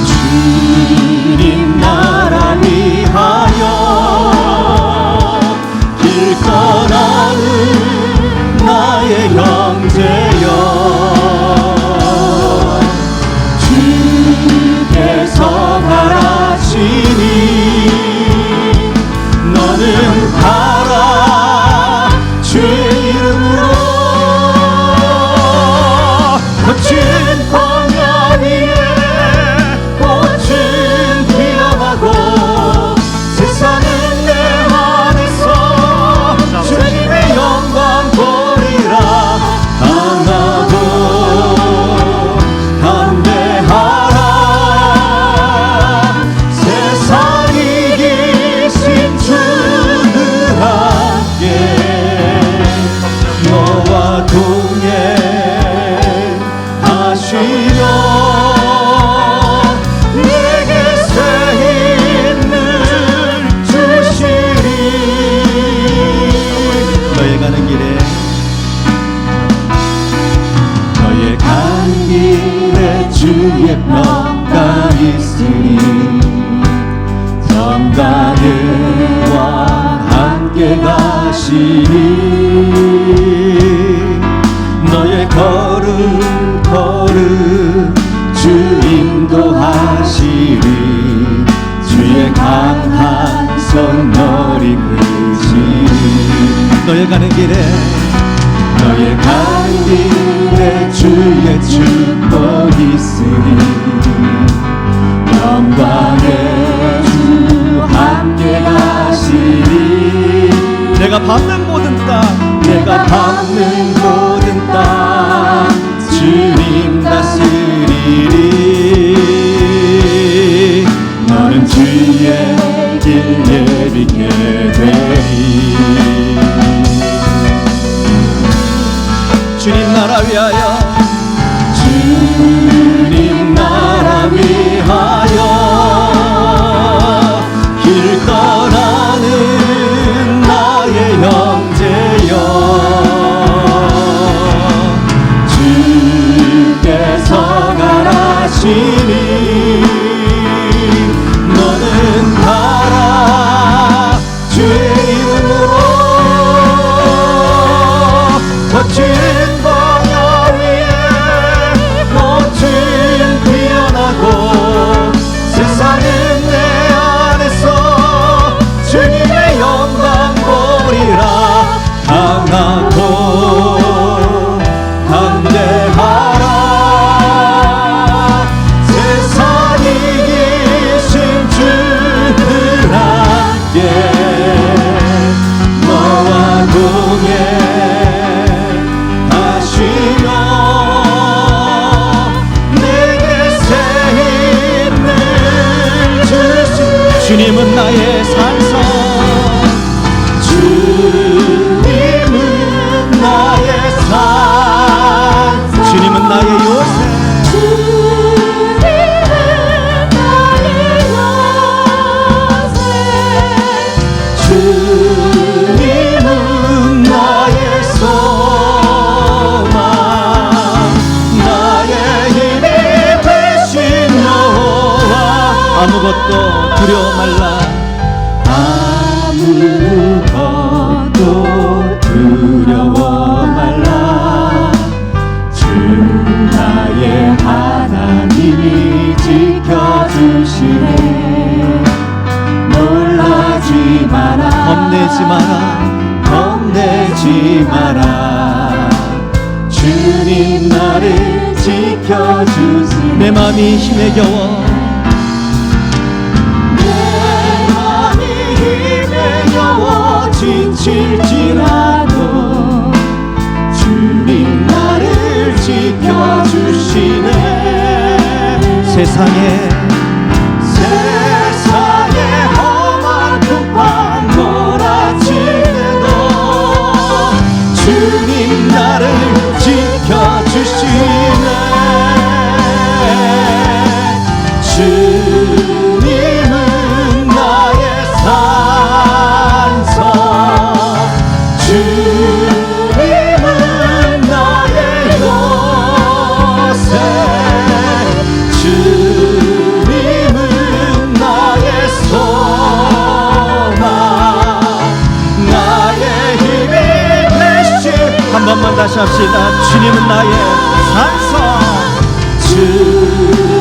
S3: 주님 나라 위하여 길 떠나는 나의 형제여, 주께서 바라시니 너는 가라 주의 이름으로. 거친 광야 위에 꽃은 피어나고 세상은 내 안에서 주님의 영광 보리라. 강하고 담대하라. 세상 이기신 주는 함께 너와 동행하시며 내게 새 힘을 주시리. 너의 가는 길에 주의 뼈가 있으니 정다는 왕 함께 가시 인도하시니 너의 걸음 걸음 주 인도하시니 주의 강한 손 너리 크시니
S1: 너의 가는 길에
S3: 너의 가는 길에 주의 축복 있으니 영광의 주 함께 가시니
S1: 내가 밟는 모든 땅
S3: 내가 밟는 모든 땅 주님 다스리리 너는 주의 길 예비게 되리
S1: 주님 나라 위하여
S3: 주님 나라 위하여 길 떠나는 나의 형제여 주께서 가라시니 너는 가라 주의 이름으로 거친 광야 위에 꽃은 피어나고 세상은 내 안에서 주님의 영광 보리라 강하고 담대하라 세상 이기신 주들 함께 너와 동행 하시며 내게 새 힘을 주시
S1: 주님은 나의 산성
S3: 주님은 나의 산
S1: 주님은 나의 요새
S3: 주님은 나의 소망 나의 힘이 되신 여호와
S1: 아무것도 두려워 말라
S3: 아무것도 두려워 말라 주 나의 하나님이 지켜주시네 놀라지 마라
S1: 겁내지 마라
S3: 겁내지 마라 주님 나를 지켜주시네
S1: 내 마음이 힘에 겨워
S3: 내 맘이 힘에 겨워 지칠지라도 주님 나를 지켜주시네
S1: 세상에
S3: 험한 풍파 몰아칠 때도 주님 나를 지켜주시네 주님은 나의 산성 주님은 나의 요새 주님은 나의 소망 나의 힘이 되시
S1: 한 번만 다시 합시다 주님은 나의 산성
S3: 주님은